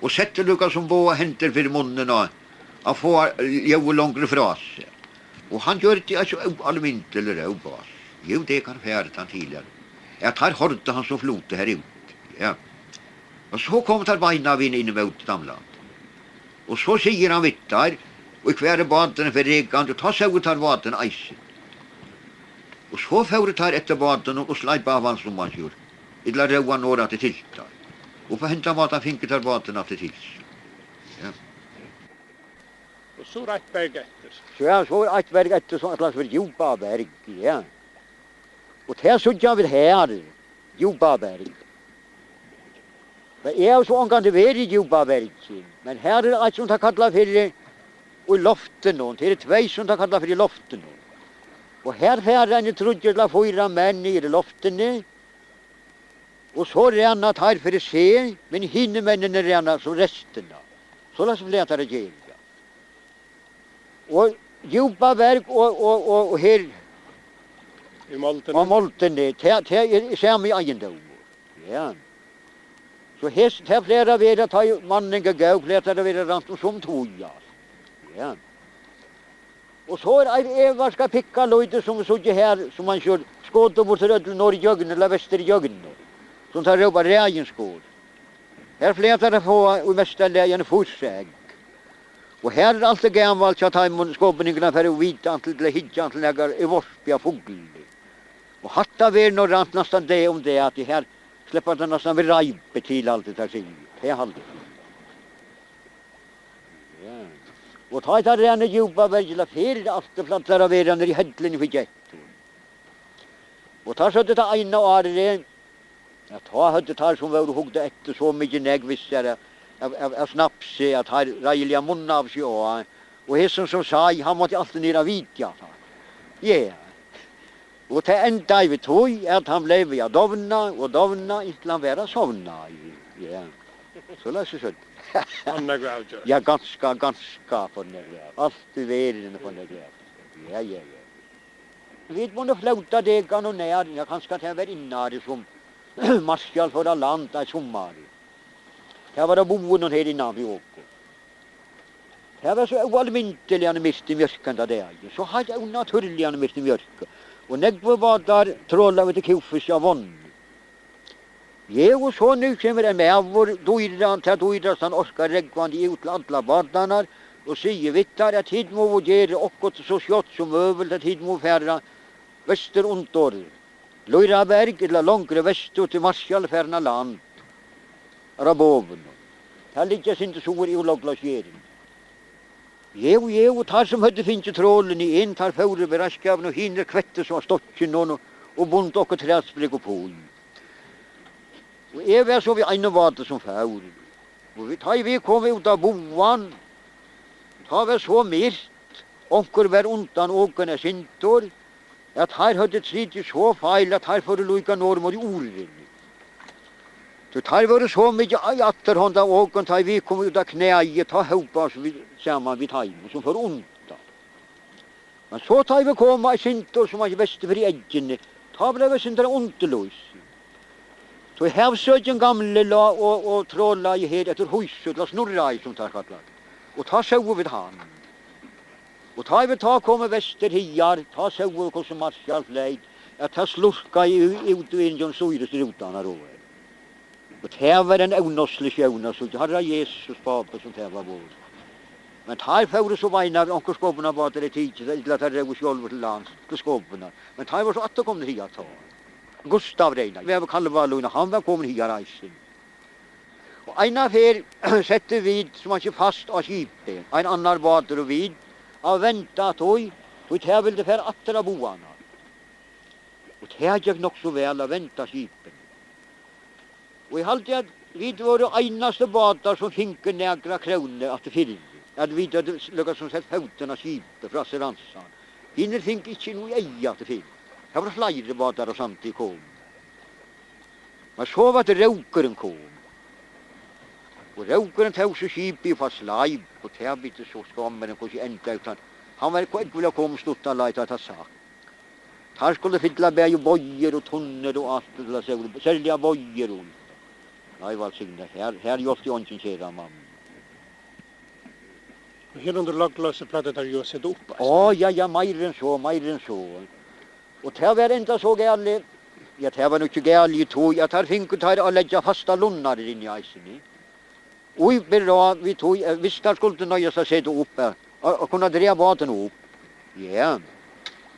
Og sette lukka som båa henter for munnen og få jo langere fra seg. Og han gjør det ikke almindelig drøv på seg. Jo, det kan fære han tidligere. Her hørte han som flote her ut. Ja. Og så kom der beina inn i mot Damland. Og så sier han vidt der, og hver baden for rekant, og ta seg ut her vaden eisen. Og så fører tar etter baden og sleip av han som han gjør. Idla røva nåra til tiltar. Og for hentan var han finket her baden til tils. Ja. Og så rett berg etter. Så rett berg etter, sånn at det var djupa berg, ja. Og til sudja vi her, djupa berg. Det er så omgang det være djupa berg, men her et som det kallet for i loften noen, det tvei som det kallet for i loften noen. Og her færre en trodde til 4 menn i loftene, og så renna her for å se, men hinne mennene renna som restene. Så la oss fleta det gjøre. Og djupa berg og her, I Moltene. og Moltene, det ser vi eiendom. Ja. Så hest, her flere være ta mannen gav, flere være rant som toja. Ja. Og så Eva skal pikka løyde som sådde her, som man kjør skått bort til Ødel Norrjøgn eller Vesterjøgn, som tar røpa regenskål. Her flere få i mesterleien forseg. Og her alt det gammalt så tar man skåpeningene for å vite antall til hidja antall negar i vorspia fugl. Og hatta ver når rant nesten det om det at de her slipper det nesten vi reipe til alt det der sier. Det er halvt. Ja. Og ta et av rene djupa vergela fyrir alt det flantar av verandre i hedlen for gjetto. Og ta så det ene året, ja, ta hødde tar som var hugde etter så mye negvissere av snapse, at her reilige munn av seg og hessen som sa, han måtte alltid nere vidja. Ja. Og til enda vi tog, at han ble via dovna, og dovna ikke han være sovna. Ja. Så la oss sånn. Han er gravgjør. Ja, ganske på den der. Alt i verden på den der. Ja. Vi må flauta degan og nær, ja, kanskje til å være innare som marskjall for det land av sommer. Her var det boen her innan vi åker. Her var så ualmintelig han miste mjørkende der. Så hadde jeg unaturlig han miste mjørke. Og negve var der tråla vi til kufus av vann. Jeg og så nu kommer en med vår døyran til døyran han orskar reggvand i ut til alle badanar og sier vittar at hid må gjøre okkot så skjott som øvel at hid må færa vester undår. Løyraberg eller langre vester til Marskjallferna land. Raboven. Her ligger sin til sår i olaglasjering. Jeg, tar som hødde finnes trålen i en, tar føre ved raskaven og hinner kvette som har stått i noen og bundt okkur træsprek og på. Og jeg var så vi ene vate som føre. Og vi kom ut av boan, ta var så myrt, onker var undan åkene sintor, at her hødde tritt så feil at her får du lukka når mot ordet. Så tar var det så mye i atterhånd av åken, tar vi kom ut av knæet, ta håpa oss sammen vid heimen, som får onta. Men så tar vi koma i sintor som var beste for i eggene, ta ble vi sintor onteløs. Så her sødjen gamle la og tråla i her etter huset, la snurra i som tar kattlag. Og ta sjau vid han. Og ta vi ta komme vester hiar, ta sjau hvordan marskjall leid, at ta slurka ut i en syres rotana råd. Og det var en øvnoslig sjøvna, så det hadde Jesus pape som det var vår. Men her fører så veina av onker skåpene var det tid, til at det var sjølver til lands, til skåpene. Men her var så at det kom det hit å ta. Gustav Reina. Vi har Kalvaluna, han var kommet hit reisen. Og en av her setter vid som han ikke fast av skipet. En annan bader og vid. Og venta tog her ville det fære atter av boene. Og her gikk nok så vel å venta skipet. Og jeg halte at vi var det eneste bader som finke negra kroner at det fyrir. At vi hadde lukket som sett foten av skipet fra Seransa. Hinner finke ikke noe eie at det fyrir. Det var flere bader og samtidig kom. Men så var det raukeren kom. Og raukeren tog seg skipet fra Sleib. Og det var ikke så skammer enn hvordan enda utan. Han var ikke ville komme stått av leit at ha sagt. Her skulle fylla bæg og bøyer og tunner og alt. Særlig av bøyer og. Nei, valsigne. Her gjort jo ikke kjære mamma. Og her under lagløse platet har jo sett opp. Ja, mer enn så. Og det var enda så gærlig. Ja, det var nok ikke gærlig tog. Jeg tar finket her og legger fasta lunnar inn i eisen. Og vi tog, hvis der skulle nøye seg sette opp og kunne dreie båten opp. Ja,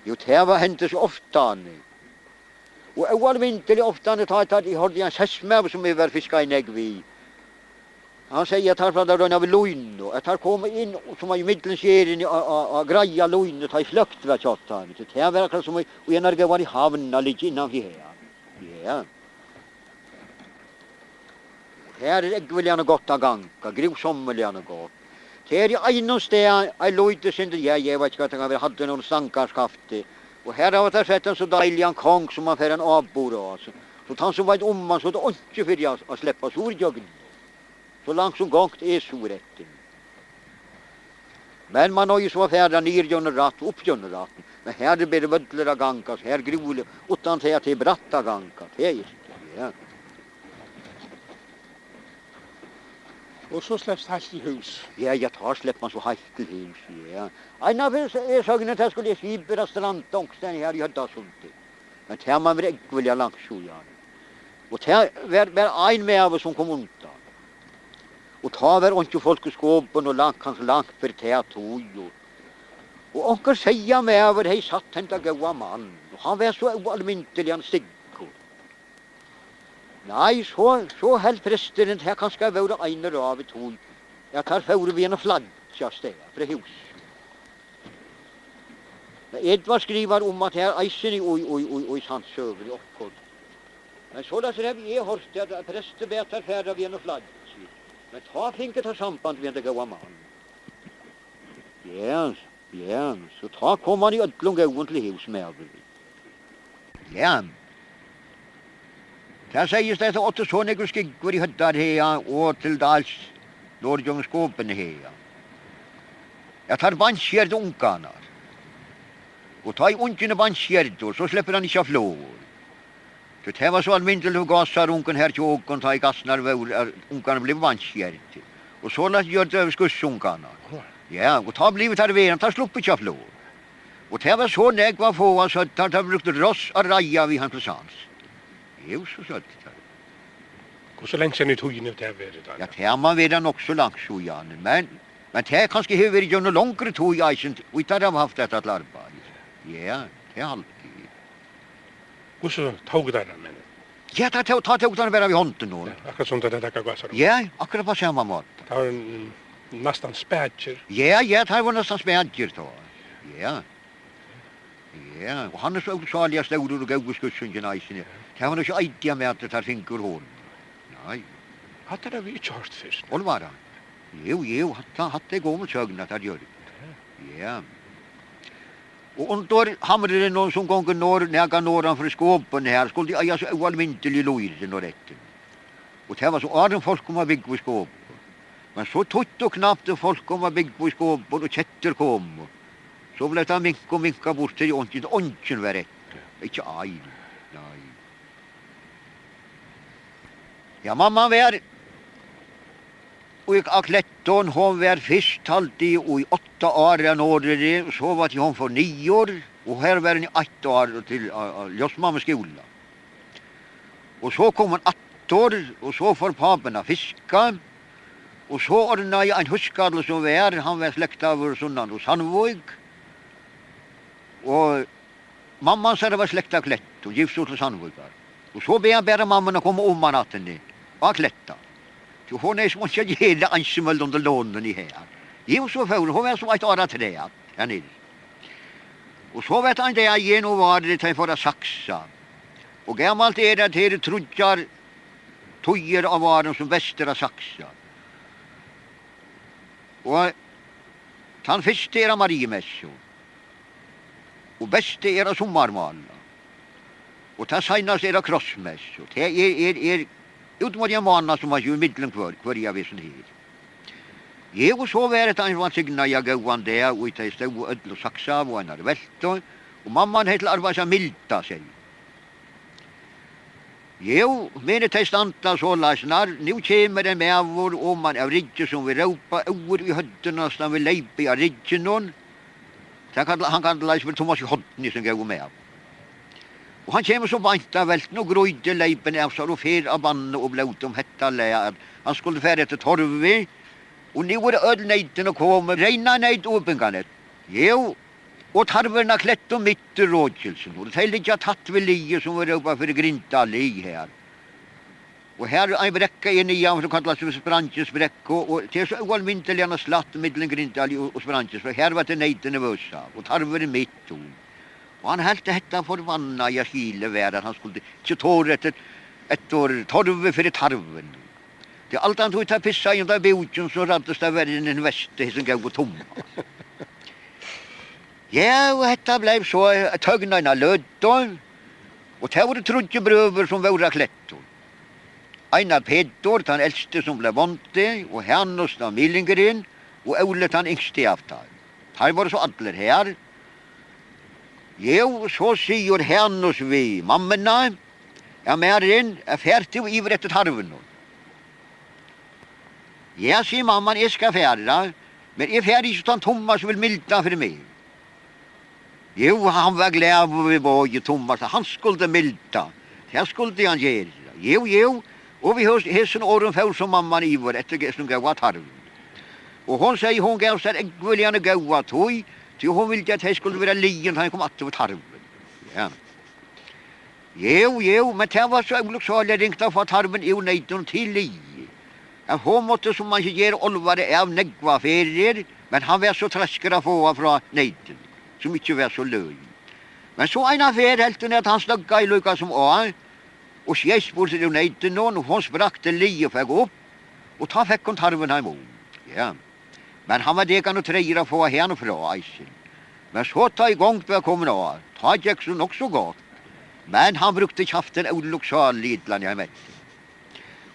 jo, det var hentet så ofte. Og overvintelig ofte jeg hørte en sessmæv som vi var fisket i negvi. Han sier jeg tar fra der rønne av løgn, og jeg tar komme inn som var i middelskjeren og greia løgn og ta i sløkt ved kjøttene. Det var akkurat som og en arge var i havna litt innanfor her. Ja. Her eggveljane godt av ganka, grivsommeliane godt. Det i ene sted, jeg løyte sin, jeg vet ikke at jeg hadde noen stankarskafte. Og her har jeg sett en så deilig en kong som man får en abbor av. Så han som vet om man, så det er ikke for å slippe sorgjøgn. Så langt som gongt så retten. Men man har jo så færre nirgjønne ratt, oppgjønne ratten. Men her er det bare vødler av gankas, her gruvler, utan til at det er bratt av gankas. Det er ikke, ja. Og så släpps helt til hus. Ja, jeg tar slipper man så helt til hus, ja. En av søgene til skulle jeg skipere strandtongsten her i Høddasundet. Men til man vil ikke vilja langsjoja. Og til var en med av som kom undan. Og ta var ikke folkeskåpen og kanskje langt for til tog. Og onker sier med av hei satt hent av gaua mann. Og han var så ualmyntelig han stigg. Nei, så helt presteren, her kan skal være einer av et hod. Jeg tar for vi en flagja sted, fra hus. Edvard skriver om at her eisen i sandsøver i opphold. Men så da har vi hørt at prester betar færre vi en flagja. Men ta finket har samband med en gaua mann. Ja, så ta kom han i ødlung gauen til hus med. Ja. Det sies det at åtte sånne skygger i høddar her og til dals Nordjungskåpen her. Jeg tar bandskjerd ungarna. Og ta i ungene bandskjerd, så slipper han ikke av flår. Så det var så almindelig gassar ungen her til åken, ta i gassnar ungarna ble bandskjerd. Og så gjør det over skussungarna. Ja, og ta blivet her veien, ta slupp ikke av flår. Og det var så negva få, så tar det brukt ross og raja vi han presans. Jo, så søtt det. Hvor lenge siden i togene det har vært? Ja, det har man vært nok så langt, så Jan. Men det kanskje har vært jo noe langere tog i eisen, og ikke har de haft dette til arbeid. Ja, det har alltid. Hvor så tog det men? Ja, ta tog den bare ved hånden nå. Akkurat som det er gassar. Ja, akkurat på samme måte. Det var nesten spædjer. Ja, det var nesten spædjer da. Ja. Ja, og han så salige staurer og gau skutsen i eisen. Det var ikke eitig med at det tar finker hånd. Nei. Hadde det vi ikke hørt først? Og var det? Jo, hadde det gommel søgn at det gjør det. Ja. Og under hamreren noen som gonger nega norran for skåpen her, skulle de eia så ualmyntelig løyden og retten. Og det var så åren folk kom å bygge på skåpen. Men så tutt og knapt folk kom å bygge på skåpen, og kjetter kom. Så ble det minka bort til ånden var rett. Ikke ein. Nei. Ja, mamma var og akletton, hon var først alltid og i 8 år nådde, så var hon for 9 år, og her var hon i 8 år til Ljøsmammeskola. Og så kom hon 8 år, og så får papen fiska, og så ordna jeg en huskadel som var, han var slekt av Sunnan og Sandvåg, og mamman sa det var släkta klätt och gifts till Sandvikar. Och så ber jag bara mamman att komma om natten och klätta. Så hon är som att jag hela ansimöld under lånen i här. Jo, så för hon var som ett ara träd här nere. Och så vet han det jag igen och var det till för att saxa. Och gammalt är det till trudjar tojer av varen som västra saxa. Och han första era Mariemässo. Och bästa era sommarmalla. Och ta senast era krossmässo. Det är utmåliga manna som var ju i middelen kvar jag visste här. Jag och så var det han var signa jag gåan där och det stod ödl och saxa och en välto och mamman hette arbeta milta sig. Jo, men det stanta så lasnar nu kommer det med vår om man av ridge som vi ropa ord i hödderna stan vi leipa i ridgenon. Han kan läsa för Thomas Hodni som går med. Och han kommer så vanta vält och gröjde leipen av så och fer av banne och blåt om hetta lär. Han skulle färd efter torve. Och nu var det ödnejten och kom, regna nejt åpenganet. Jo, och tarverna klätt och mitt i rådkelsen. Och det är lite tatt vid lie som var uppe för grinta li här. Och här är en bräcka i nian som kallas för Spranches bräcka. Och det är så oalminteliga slatt mittlen grinta li och Spranches. För här var det nejten i vösa. Och tarver i mitt. Och han hällte detta för vanna i skile världen. Han skulle inte tåra ett år torve för tarven. Det är allt han tog att pissa i den där boken som rattades där världen i den väste som gav på tomma. Ja, och detta blev så tögnarna lödde. Och det var det trodde bröver som var klättor. Einar Petter, han äldste som blev vonte, och Hannes av Millingren, och Olet han yngste avtal. Här var det så alla här. Jo, så säger Hannes vi, mammorna, mären är färdig och ivret ett harven. Ja, säger mamman, jag ska färda, men är färdig så Thomas vill milta för mig. Jo, han var glad vid båge Thomas, han skulle milta. Det skulle han göra. Jo, och vi hör sån åren för som mamman iver efter som gav att harven. Och hon säger hon gav sig äggvöljande gav att hoj, till hon ville att det skulle vara lien han kom att över harven. Ja. Jo, men det var så olycksaligt ringt av att harven är nejton till li. Hon måtte som man inte ger olvare av negva ferier, men han var så traskare att få från nejten, som inte var så löj. Men så en affär helt att han slagga i lycka som å, och skjäs på sig nejten någon, och hon sprakte li och fick upp, och ta fick hon tarven hem. Ja. Men han var det kan och trejra få henne från eisen. Men så ta igång på kommunal, ta Jackson också gott. Men han brukte kjaften olycksal lidlan jag med.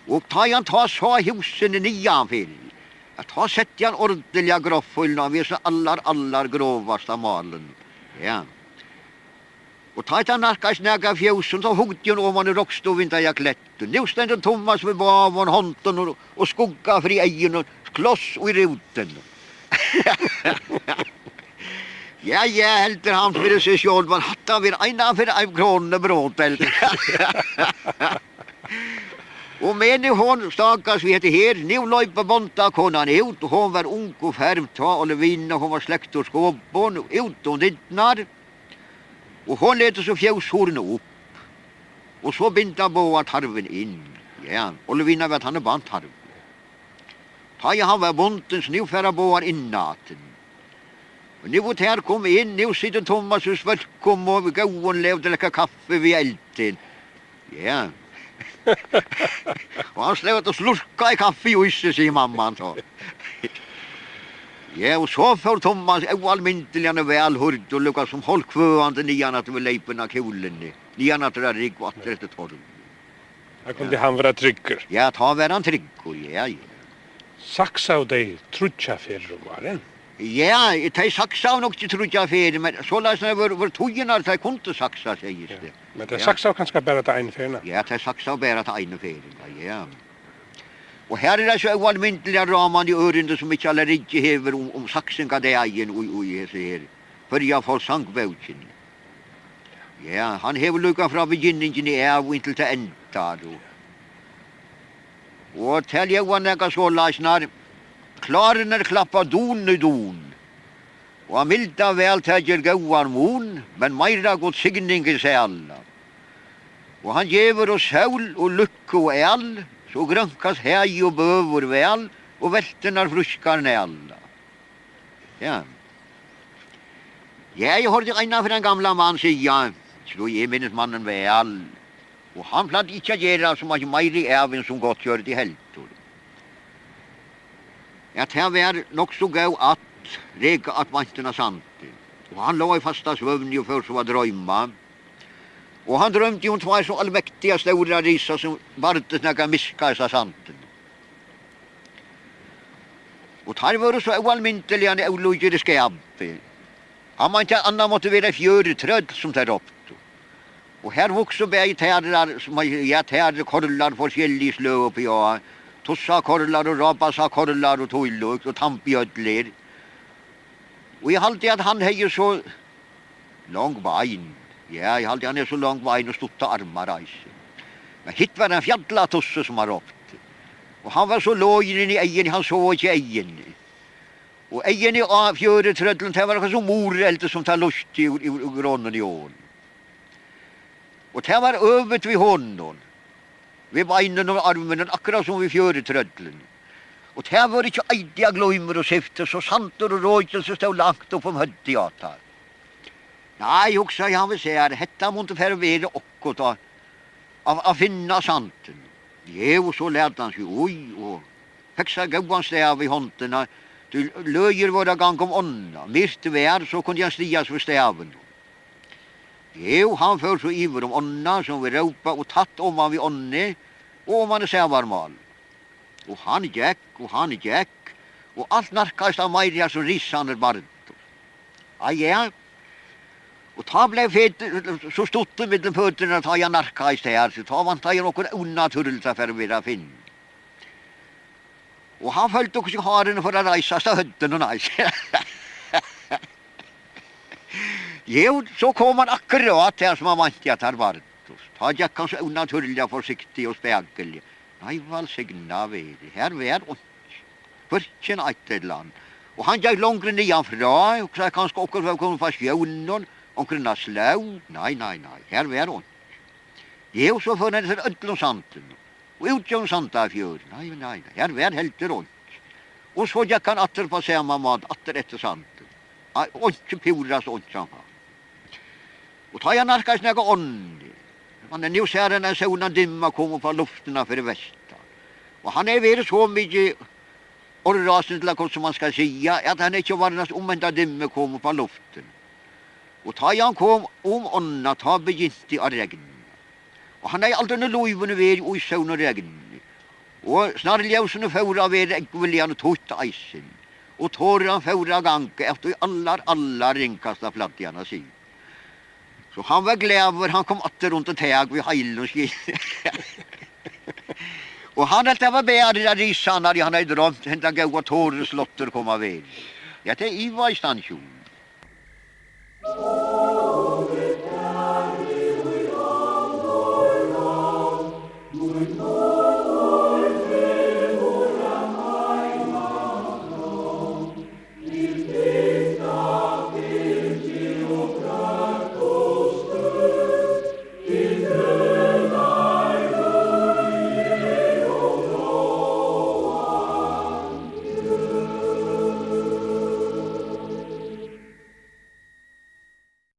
Och han tar så husen i nian för. Att ha sett han ordentliga groffulna, vi så allar grovasta malen. Ja. Och han narkas näga fjäsen så huggen om man i rockstoven där jag klätten. Nu ständer Thomas vid bavan, honten och skugga fri egen och kloss och i roten. Ja, helt han för sig själv var hatta vid ena för en krona bråtel. Och men hon stakas vi heter här, nu löjpa bonta konan ut, och hon var ung och färmt, och vinna, hon var släkt och skåpon, ut och dittnar. Och hon lät så fjäshorna upp. Och så binta båda tarven in. Ja, och vinna vet han är bant tarven. Ta han var bontens, nu färra båda in natten. Och nu vart här kom in, nu sitter Thomas och svärkom och gåen levde läcka kaffe vid elden. Ja. Och han slävde och slurka i kaffe i usse, säger mamman så. Ja, och så får Thomas oallmyntligen och välhörd och lyckas som hållkvöande nian att vi leipen av kolen. Nian att det är riggvatter efter torv. Här kunde han vara trygger. Ja, ta var han trygger, ja. Saxa och dig trutja för var det? Ja, det saxa nog inte trutja för, men så läsna var tojerna att det kunde saxa, säger det. Men det saxa kanske bara ta en färna. Ja, det saxa bara ta en färna, ja. Och här är det så oallmyntliga raman i öronen som inte alla riktigt hever om saxen kan det egen och här. För jag får sankbötsen. Ja, han hever lyckan från begynnelsen i och inte till ända. Och till jag var näka så läsnar, klarnar klappa don i don. Og han milda vel til gauar mun, men meira god signingi seg alla. Og han gjever oss saul og lykke og el, så grønkas hei og bøver vel, og veltenar fruskar alla. Ja. Jeg hørte ena for en gamla mann sia, så jeg minnes mannen vel, og han platt ikke gjøre så mye meiri even som godt gjør det heltor. At her var nok så gau at reka at vantena sante, og han lå i fasta svøvni og først var drøymma, og han drømte jo tvær så allmektiga stora risa som vardet snakka miska i santen. Og tar var så ualmyntelig han ulugere skapet. Han man ikke anna måtte være fjøretrødd som tar opp. Og her vokser begge tærer, som tærer korlar forskjellige slø oppi, ja. Tossa korlar og rabasa korlar og tøyluk og tampjødler. Og jeg halte at han hei så lang bein. Ja, jeg halte han så lang bein og stutta armar reise. Men hitt var en fjalla tosse som har roppt. Og han var så lågen i egen, han så ikke egen. Og egen i fjøretrødlen, det var så morelte som tar lust i grunnen i åren. Og det var øvet ved hånden, ved beinen og armen, akkurat som ved fjøretrødlen. Og det var ikke eidige gløymer og skifter, så santer og rådelse stod langt opp om høddiatar. Nei, hoksa jeg vil se her, hetta måtte for være okkot av finna santen. Jo, så lærte han seg, oi, og heksa gauan stav i håndena, du løyer våra gang om ånda, mist vær, så kunne han stias for staven. Jo, han fører så iver om ånda, som vi råpa, og tatt om han vi ånne, og om han sævarmal. Og han gikk, og alt narkast av meirja som rissaner bardt. Ja. Og ta ble fett, så stod det mellom føtterne at jeg narkast her, så ta vant jeg noen unnaturligt for å være finn. Og han følte også haren for å reise av høtten og næs. Jo, så kom han akkurat her som han vant jeg tar vart. Ta gikk han så unnaturlig forsiktig og spekelig. Nei, vel signa ved, her var ånd. Førkjen et eller annet. Og han gikk langere nianfra, og så kanskje akkurat kom fra sjønnen, omkring av slå. Nei, her var ånd. Jo, så får han etter ødlom santen. Og utgjøren santa fjør. Nei, her var helter ånd. Og så gikk han atter på samme mat, atter etter santen. Ånd pjuras ånd sammen. Og ta jeg narkas nægge ånd. Han nu ser han en sånn dimma kommer fra luftena for vesta. Og han vært så mye orrasen til hva som man skal sia, at han ikke var næst omvenda dimme kommer fra luften. Og ta han kom ånda, ta begynte å regne. Og han aldri noe lovene ved i søvn og regne. Og snarere ljøsene føra ved ekvelian og tått eisen. Og tåren føra ganke efter allar ringkasta flattiana si. Så han var glæver, han kom atter rundt og teg ved heilen og skil. Og han at det var bedre av risanar, han hadde drømt, hentet gau og tåreslotter kom av ved. Ja, det var i stansjon.